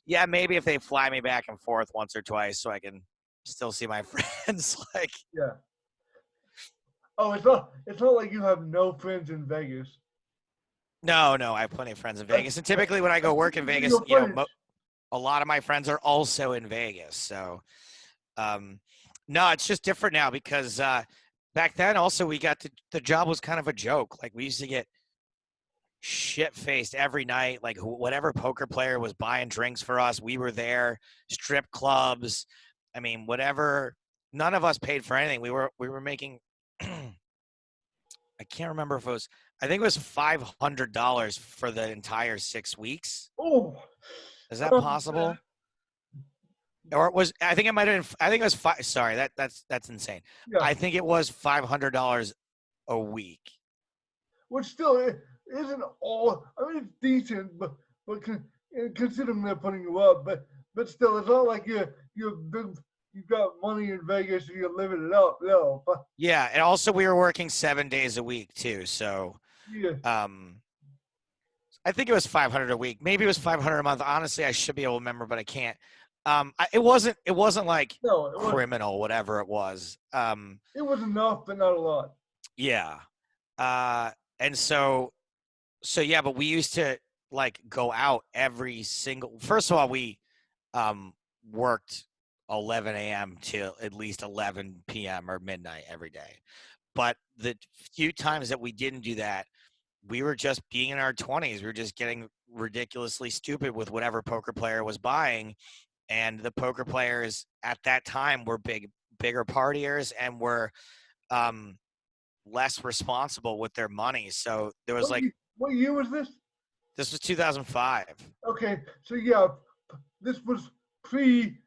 B: Yeah, maybe if they fly me back and forth once or twice so I can still see my friends. Like,
A: yeah. Oh, it's not like you have no friends in Vegas.
B: No, I have plenty of friends in Vegas. And typically when I go work in Vegas, you know, a lot of my friends are also in Vegas. So, no, it's just different now because back then also we got the job was kind of a joke. Like we used to get shit-faced every night. Like whatever poker player was buying drinks for us, we were there. Strip clubs. I mean, whatever. None of us paid for anything. We were making I can't remember if it was, I think it was $500 for the entire 6 weeks.
A: Oh,
B: is that possible? Or it was, I think it might have been, I think it was sorry, that's insane. Yeah. I think it was $500 a week.
A: Which still isn't all, I mean, it's decent, but considering they're putting you up, but still, it's not like you've got money in Vegas and you're living it up. No.
B: Yeah, and also we were working 7 days a week too. So, yeah. I think it was $500 a week. Maybe it was $500 a month. Honestly, I should be able to remember, but I can't. It wasn't like
A: No, it was.
B: criminal, whatever it was.
A: It was enough, but not a lot.
B: Yeah. And so yeah, but we used to like go out every single. First of all, we worked 11 a.m. till at least 11 p.m. or midnight every day. But the few times that we didn't do that, we were just being in our 20s. We were just getting ridiculously stupid with whatever poker player was buying. And the poker players at that time were bigger partiers and were less responsible with their money. So there was
A: What year was this?
B: This was 2005.
A: Okay, so yeah, this was pre.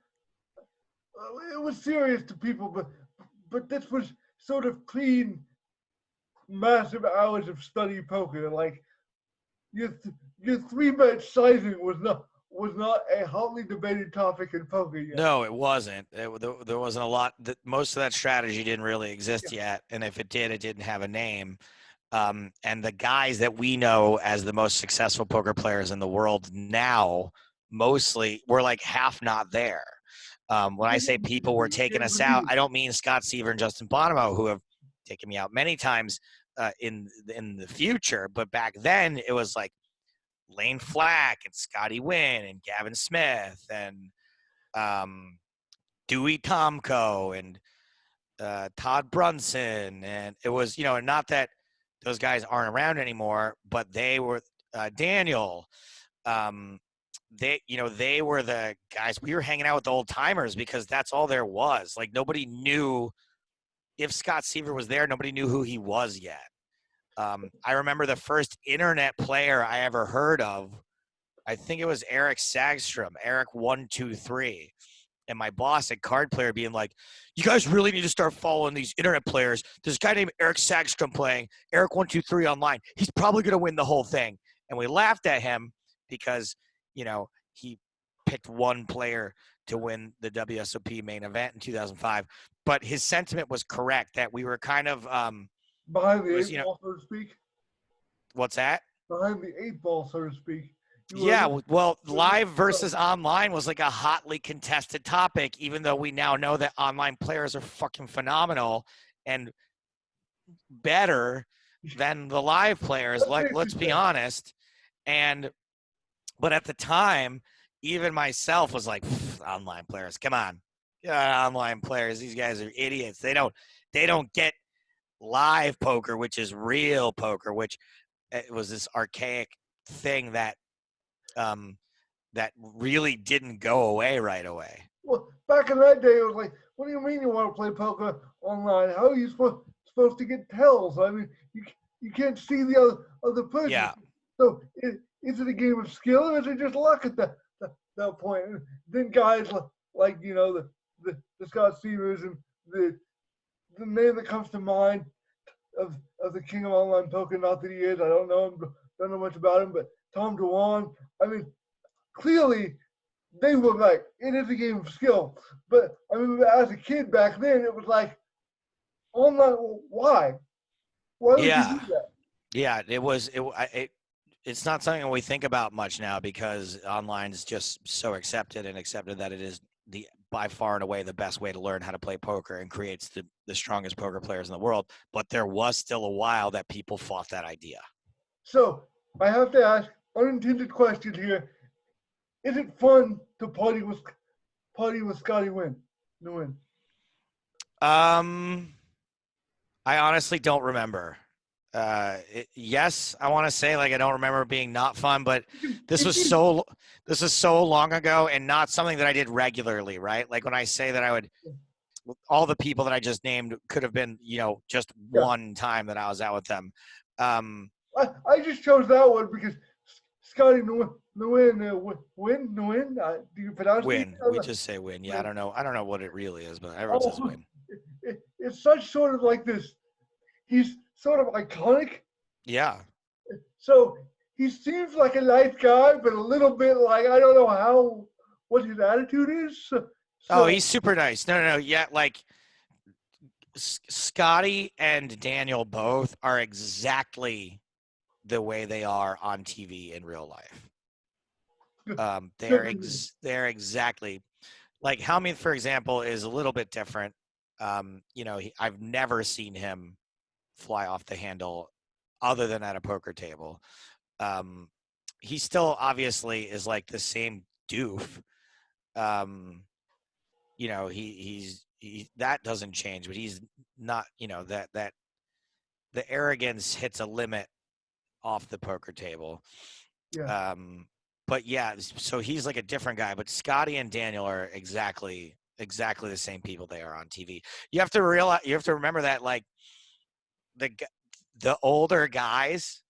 A: It was serious to people, but this was sort of pre massive hours of study poker. Like your 3-bet sizing was not a hotly debated topic in poker yet.
B: No, it wasn't. There wasn't a lot. Most of that strategy didn't really exist yet, and if it did, it didn't have a name. And the guys that we know as the most successful poker players in the world now, mostly, were like half not there. When I say people were taking us out, I don't mean Scott Seaver and Justin Bonomo, who have taken me out many times in the future. But back then, it was like Lane Flack and Scotty Wynn and Gavin Smith and Dewey Tomko and Todd Brunson. And it was, not that those guys aren't around anymore, but they were Daniel. They were the guys. We were hanging out with the old timers because that's all there was. Like, nobody knew if Scott Seaver was there. Nobody knew who he was yet. I remember the first internet player I ever heard of. I think it was Eric Sagstrom, Eric123. And my boss at Card Player being like, you guys really need to start following these internet players. There's a guy named Eric Sagstrom playing, Eric123 online. He's probably going to win the whole thing. And we laughed at him because, he picked one player to win the WSOP main event in 2005. But his sentiment was correct that we were kind of
A: behind the eight ball, so to speak.
B: What's that?
A: Behind the 8 ball, so to speak.
B: Yeah, well, live versus online was like a hotly contested topic, even though we now know that online players are fucking phenomenal and better than the live players. Like, let's be honest. But at the time, even myself was like, online players, come on. Online players, these guys are idiots. They don't get live poker, which is real poker, which it was this archaic thing that really didn't go away right away.
A: Well, back in that day, it was like, what do you mean you want to play poker online? How are you supposed to get tells? I mean, you can't see the other person.
B: Yeah.
A: So is it a game of skill or is it just luck at that point? And then guys like the Scott Severs and the name that comes to mind of the king of online poker, not that he is, I don't know him, don't know much about him, but Tom DeWan. I mean, clearly they were like, it is a game of skill. But I mean, as a kid back then, it was like, online. Why? Why would you do that?
B: Yeah, it's not something we think about much now because online is just so accepted that it is by far and away the best way to learn how to play poker and creates the strongest poker players in the world. But there was still a while that people fought that idea.
A: So I have to ask, unintended question here. Is it fun to party with Scotty Wynn?
B: I honestly don't remember. Yes, I want to say like I don't remember it being not fun, but this is so long ago and not something that I did regularly, right? Like when I say that I would, all the people that I just named could have been, just one time that I was out with them.
A: I just chose that one because Scotty Nguyen, do you pronounce
B: Win? We just say win. Yeah, I don't know what it really is, but everyone says win.
A: It's such sort of like this. He's sort of iconic.
B: Yeah.
A: So he seems like a nice guy, but a little bit like I don't know what his attitude is. So,
B: he's super nice. No. Yeah, like Scotty and Daniel both are exactly the way they are on TV in real life. They're exactly. like Helmuth, for example, is a little bit different. I've never seen him fly off the handle other than at a poker table. He still obviously is like the same doof. Um, he that doesn't change, but he's not, that the arrogance hits a limit off the poker table.
A: Yeah.
B: But yeah, so he's like a different guy, but Scotty and Daniel are exactly the same people they are on TV. You have to remember that, like, the older guys,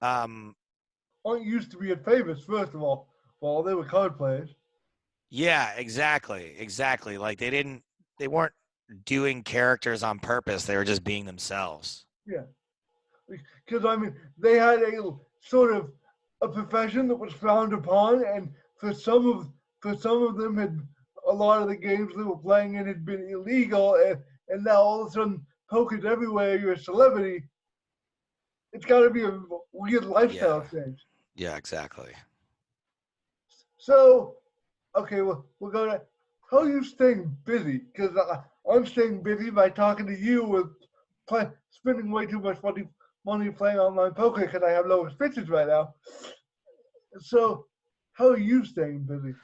A: Aren't used to being famous, first of all. Well, they were card players.
B: yeah, exactly. Like they weren't doing characters on purpose. They were just being themselves.
A: Yeah. Because, I mean, they had a sort of a profession that was frowned upon, and for some of them, had a lot of the games they were playing in had been illegal, and now all of a sudden, poker's everywhere. You're a celebrity. It's got to be a weird lifestyle change.
B: Yeah, exactly.
A: So, okay, well, we're gonna. How are you staying busy? Because I'm staying busy by talking to you with spending way too much money playing online poker because I have low expenses right now. So, how are you staying busy?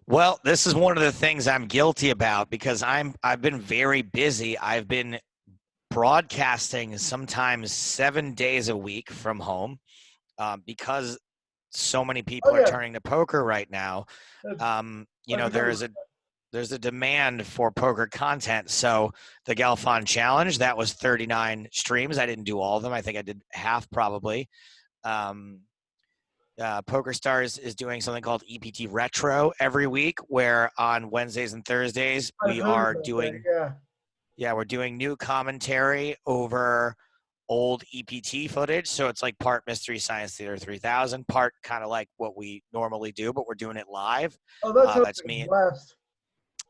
B: Well, this is one of the things I'm guilty about because I've been very busy. I've been broadcasting sometimes 7 days a week from home, because so many people are turning to poker right now. There's a demand for poker content. So the Galfond Challenge, that was 39 streams. I didn't do all of them. I think I did half probably. Poker Stars is doing something called EPT Retro every week, where on Wednesdays and Thursdays we're doing new commentary over old EPT footage. So it's like part Mystery Science Theater 3000, part kind of like what we normally do, but we're doing it live.
A: Oh, that's
B: me.
A: Blast.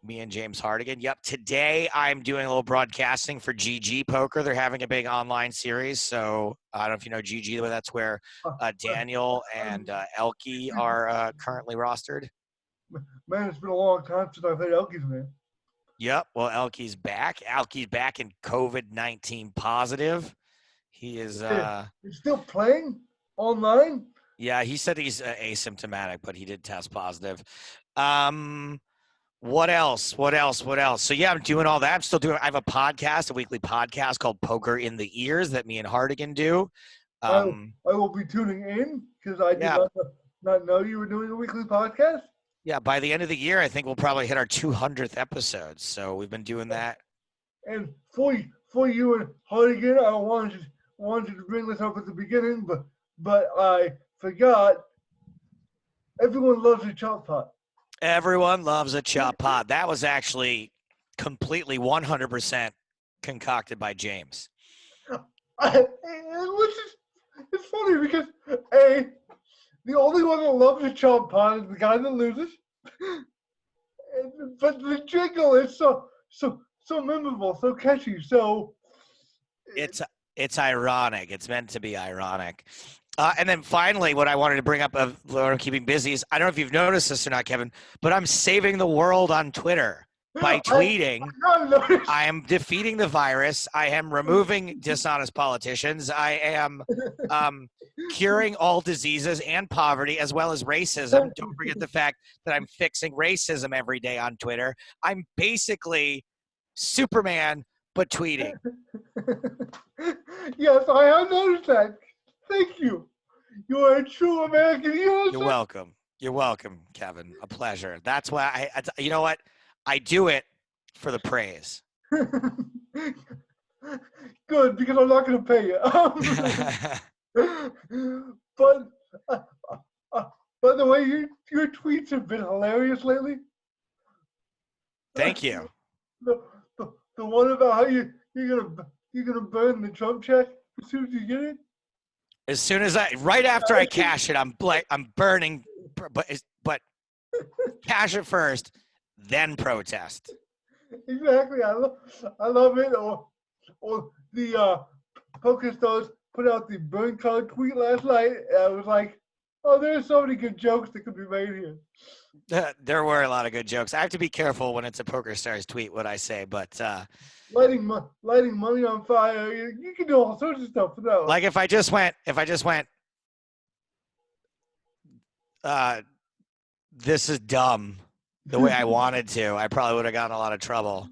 B: Me and James Hardigan. Yep. Today I'm doing a little broadcasting for GG Poker. They're having a big online series. So I don't know if you know GG, but that's where Daniel and Elke are currently rostered.
A: Man, it's been a long time since I've played Elke's, man.
B: Yep. Well, Elke's back. Elke's back in COVID-19 positive. He is.
A: He's still playing online?
B: Yeah, he said he's asymptomatic, but he did test positive. What else? So yeah, I'm doing all that. I have a podcast, a weekly podcast called Poker in the Ears that me and Hardigan do.
A: I will be tuning in because I did not know you were doing a weekly podcast.
B: Yeah, by the end of the year, I think we'll probably hit our 200th episode. So we've been doing that.
A: And for you and Hardigan, I wanted to bring this up at the beginning, but I forgot. Everyone loves a chop pot.
B: Everyone loves a chop pot. That was actually completely 100% concocted by James.
A: It's funny because the only one that loves a chop pot is the guy that loses. But the jingle is so memorable, so catchy. So
B: it's ironic. It's meant to be ironic. And then finally, what I wanted to bring up of what I'm keeping busy is, I don't know if you've noticed this or not, Kevin, but I'm saving the world on Twitter by tweeting. I am defeating the virus. I am removing dishonest politicians. I am curing all diseases and poverty, as well as racism. Don't forget the fact that I'm fixing racism every day on Twitter. I'm basically Superman, but tweeting.
A: Yes, I have noticed that. Thank you. You are a true American hero.
B: You're welcome, Kevin. A pleasure. That's why you know what? I do it for the praise.
A: Good, because I'm not going to pay you. But by the way, your tweets have been hilarious lately.
B: Thank you.
A: The one about how you're gonna burn the Trump check as soon as you get it.
B: As soon as right after I cash it, I'm burning, but cash it first, then protest.
A: Exactly. I love it. Or the Poker Stars put out the burn card tweet last night. I was like, Oh, there's so many good jokes that could be made here.
B: There were a lot of good jokes. I have to be careful when it's a Poker Stars tweet what I say, but
A: Lighting money on fire. You can do all sorts of stuff with that one.
B: like if I just went, uh, this is dumb the way I wanted to, I probably would have gotten a lot of trouble.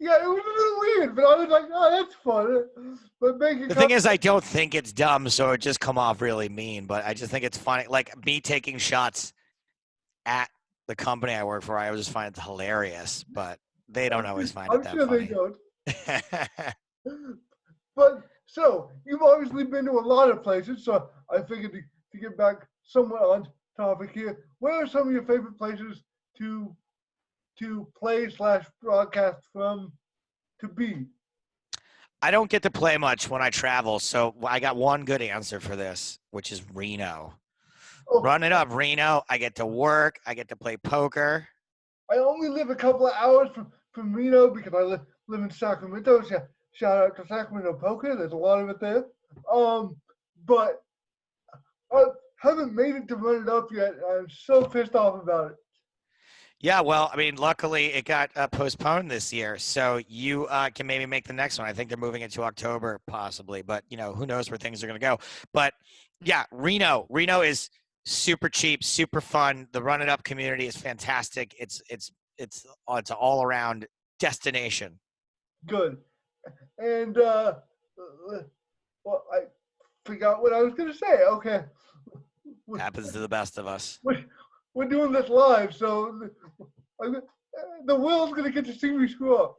A: Yeah, it was a little weird, but I was like, oh, that's fun. But
B: The thing is, I don't think it's dumb, so it just come off really mean. But I just think it's funny, like me taking shots at the company I work for. I always just find it hilarious, but they don't always find it
A: I'm
B: that
A: sure
B: funny.
A: they don't. But so you've obviously been to a lot of places, so I figured to get back somewhat on topic here. Where are some of your favorite places to play / broadcast from to be?
B: I don't get to play much when I travel, so I got one good answer for this, which is Reno.
A: Oh,
B: Run it up, Reno. I get to work. I get to play poker.
A: I only live a couple of hours from Reno because I live in Sacramento. Shout out to Sacramento Poker. There's a lot of it there. But I haven't made it to run it up yet. I'm so pissed off about it.
B: Yeah, well, I mean, luckily it got postponed this year, so you can maybe make the next one. I think they're moving it to October, possibly, but who knows where things are going to go. But yeah, Reno is super cheap, super fun. The Run It Up community is fantastic. It's an all around destination.
A: Good. And well, I forgot what I was going to say. Okay.
B: Happens to the best of us.
A: We're doing this live, so the world's going to get to see me screw up.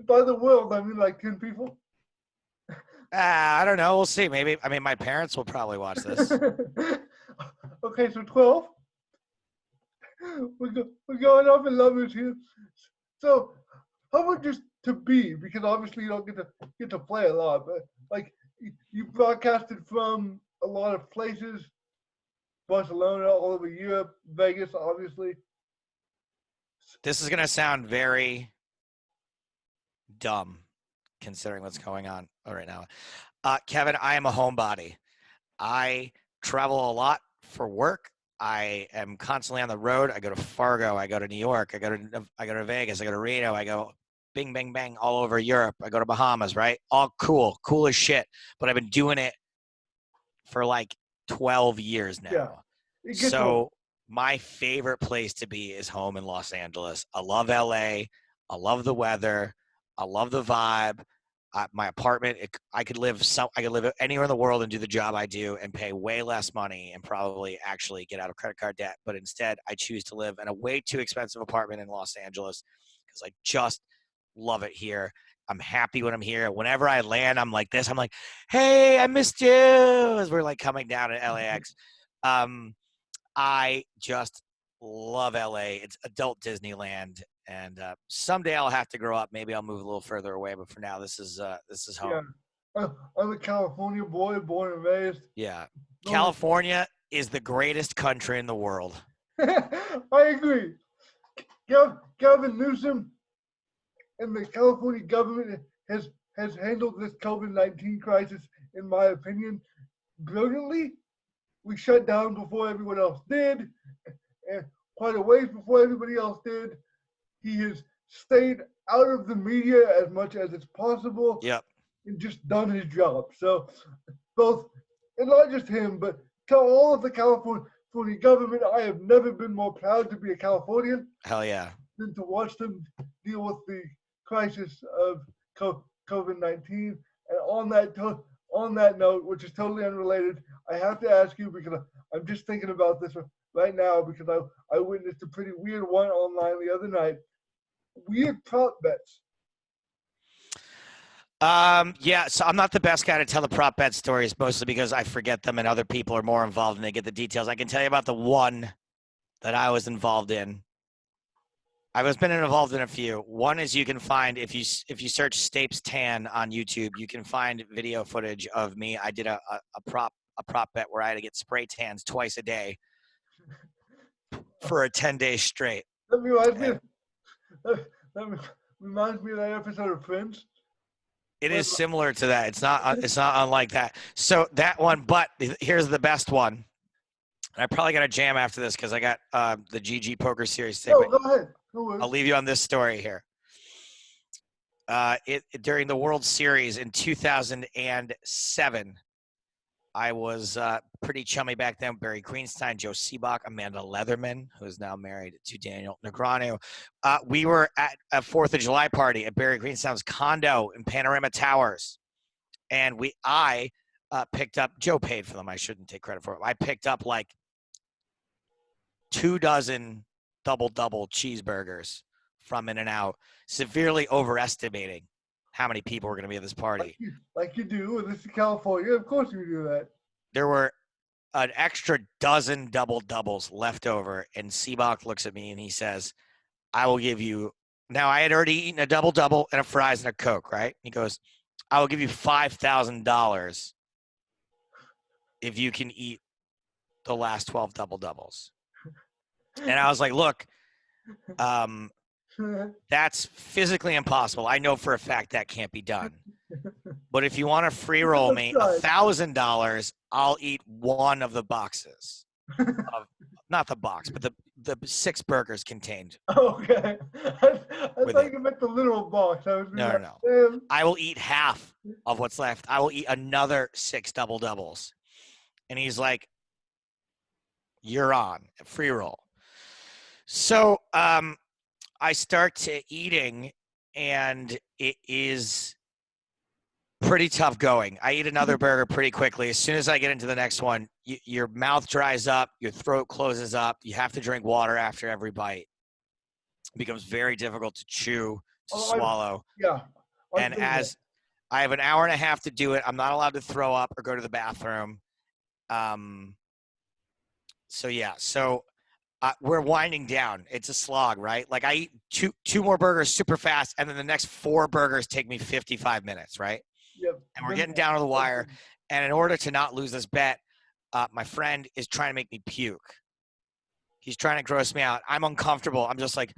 A: By the world, I mean like 10 people.
B: I don't know. We'll see. Maybe. I mean, my parents will probably watch this.
A: Okay, so 12. We're going up in numbers here. So, how about just to be? Because obviously you don't get to play a lot, but like you broadcasted from a lot of places, Barcelona, all over Europe, Vegas, obviously.
B: This is going to sound very dumb considering what's going on right now. Kevin, I am a homebody. I travel a lot for work. I am constantly on the road. I go to Fargo. I go to New York. I go to Vegas. I go to Reno. I go bing, bang, bang all over Europe. I go to Bahamas, right? All cool as shit. But I've been doing it for like 12 years now.
A: Yeah.
B: So my favorite place to be is home in Los Angeles. I love LA. I love the weather. I love the vibe. My apartment, I could live anywhere in the world and do the job I do and pay way less money and probably actually get out of credit card debt. But instead, I choose to live in a way too expensive apartment in Los Angeles because I just love it here. I'm happy when I'm here. Whenever I land, I'm like this. I'm like, hey, I missed you as we're like coming down at LAX. I just love LA. It's adult Disneyland. And someday I'll have to grow up. Maybe I'll move a little further away. But for now, this is home.
A: Yeah. I'm a California boy, born and raised.
B: Yeah. California is the greatest country in the world.
A: I agree. Gavin Newsom and the California government has handled this COVID-19 crisis, in my opinion, brilliantly. We shut down before everyone else did, and quite a ways before everybody else did. He has stayed out of the media as much as it's possible.
B: Yep.
A: And just done his job. So both, and not just him, but to all of the California government, I have never been more proud to be a Californian.
B: Hell yeah.
A: Than to watch them deal with the crisis of COVID-19. And on that note, which is totally unrelated, I have to ask you because I'm just thinking about this right now because I witnessed a pretty weird one online the other night. Weird prop bets.
B: Yeah, so I'm not the best guy to tell the prop bet stories, mostly because I forget them and other people are more involved and they get the details. I can tell you about the one that I was involved in. I've been involved in a few. One is you can find if you search Stapes Tan on YouTube, you can find video footage of me. I did a prop bet where I had to get spray tans twice a day for a 10 days straight.
A: That reminds me of that episode of Friends
B: It is similar to that. It's not unlike that. So that one, but here's the best one. I probably got a jam after this because I got the GG Poker Series thing.
A: Oh, go ahead. No
B: I'll leave you on this story here. During the World Series in 2007, I was pretty chummy back then. Barry Greenstein, Joe Seabach, Amanda Leatherman, who is now married to Daniel Negreanu. We were at a 4th of July party at Barry Greenstein's condo in Panorama Towers. And I picked up, Joe paid for them. I shouldn't take credit for it. I picked up like 2 dozen double cheeseburgers from In-N-Out, severely overestimating how many people were going to be at this party.
A: Like you do. This is California. Of course you do that.
B: There were an extra dozen doubles left over, and Seabach looks at me and he says, I will give you, now I had already eaten a double and a fries and a Coke, right? He goes, I will give you $5,000 if you can eat the last 12 doubles. And I was like, look, that's physically impossible. I know for a fact that can't be done. But if you want to free roll me $1,000, I'll eat one of the boxes. Not the box, but the 6 burgers contained.
A: Okay. I thought you meant the literal box.
B: No. I will eat half of what's left. I will eat another 6 doubles. And he's like, you're on. Free roll. So I start to eating, and it is pretty tough going. I eat another burger pretty quickly. As soon as I get into the next one, your mouth dries up, your throat closes up. You have to drink water after every bite. It becomes very difficult to chew, to swallow. And as I have an hour and a half to do it, I'm not allowed to throw up or go to the bathroom. So we're winding down. It's a slog, right? Like I eat two more burgers super fast, and then the next 4 burgers take me 55 minutes, right?
A: Yep.
B: And we're getting down to the wire. And in order to not lose this bet, my friend is trying to make me puke. He's trying to gross me out. I'm uncomfortable. I'm just like,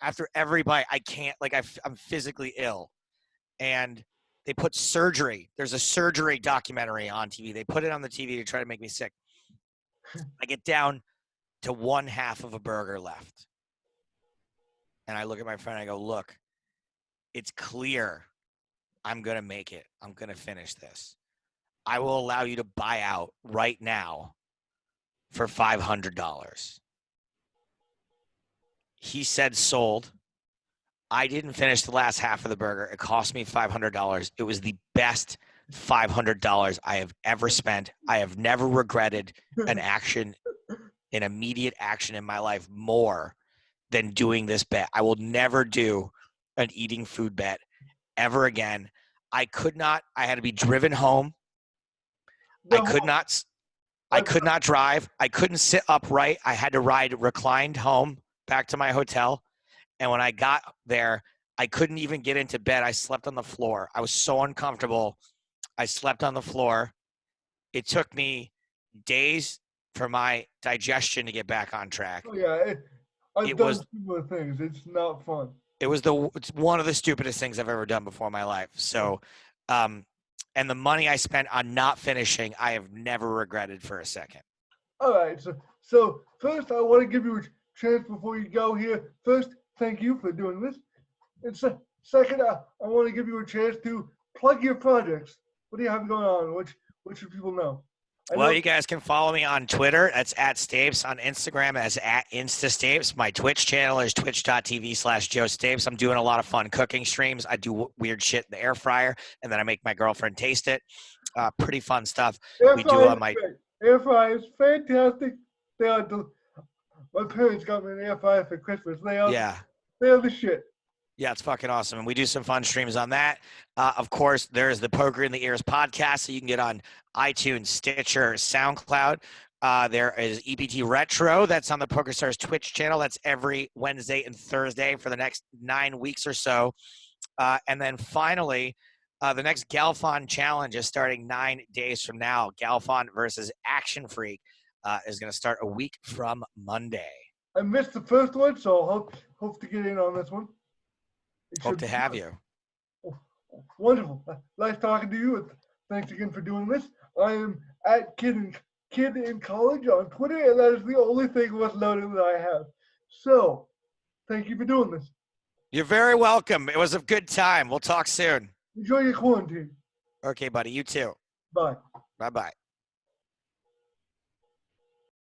B: after every bite, I can't, like I'm physically ill. And they put surgery. There's a surgery documentary on TV. They put it on the TV to try to make me sick. I get down to 1/2 of a burger left. And I look at my friend and I go, look, it's clear I'm going to make it. I'm going to finish this. I will allow you to buy out right now for $500. He said sold. I didn't finish the last half of the burger. It cost me $500. It was the best $500 I have ever spent. I have never regretted an immediate action in my life more than doing this bet. I will never do an eating food bet ever again. I had to be driven home. I could not drive. I couldn't sit upright. I had to ride reclined home back to my hotel. And when I got there, I couldn't even get into bed. I slept on the floor. I was so uncomfortable. I slept on the floor. It took me days for my digestion to get back on track.
A: Oh, yeah. I've done similar things. It's not fun.
B: It's one of the stupidest things I've ever done before in my life. So, and the money I spent on not finishing, I have never regretted for a second.
A: All right. So first, I want to give you a chance before you go here. First, thank you for doing this. And second, I want to give you a chance to plug your projects. What do you have going on? What should people know?
B: Well, you guys can follow me on Twitter. That's @Stapes. On Instagram, as @InstaStapes. My Twitch channel is twitch.tv/Joe Stapes. I'm doing a lot of fun cooking streams. I do weird shit in the air fryer, and then I make my girlfriend taste it. Pretty fun stuff.
A: Air fryer is fantastic. My parents got me an air fryer for Christmas. They are the shit.
B: Yeah, it's fucking awesome. And we do some fun streams on that. Of course, there's the Poker in the Ears podcast, so you can get on iTunes, Stitcher, SoundCloud. There is EPT Retro. That's on the PokerStars Twitch channel. That's every Wednesday and Thursday for the next 9 weeks or so. And then finally, the next Galfond Challenge is starting 9 days from now. Galfond versus Action Freak is going to start a week from Monday.
A: I missed the first one, so hope to get in on this one.
B: Hope to have you.
A: Wonderful. Nice talking to you. And thanks again for doing this. I am at Kid in College on Twitter, and that is the only thing worth noting that I have. So, thank you for doing this.
B: You're very welcome. It was a good time. We'll talk soon.
A: Enjoy your quarantine.
B: Okay, buddy. You too.
A: Bye.
B: Bye-bye.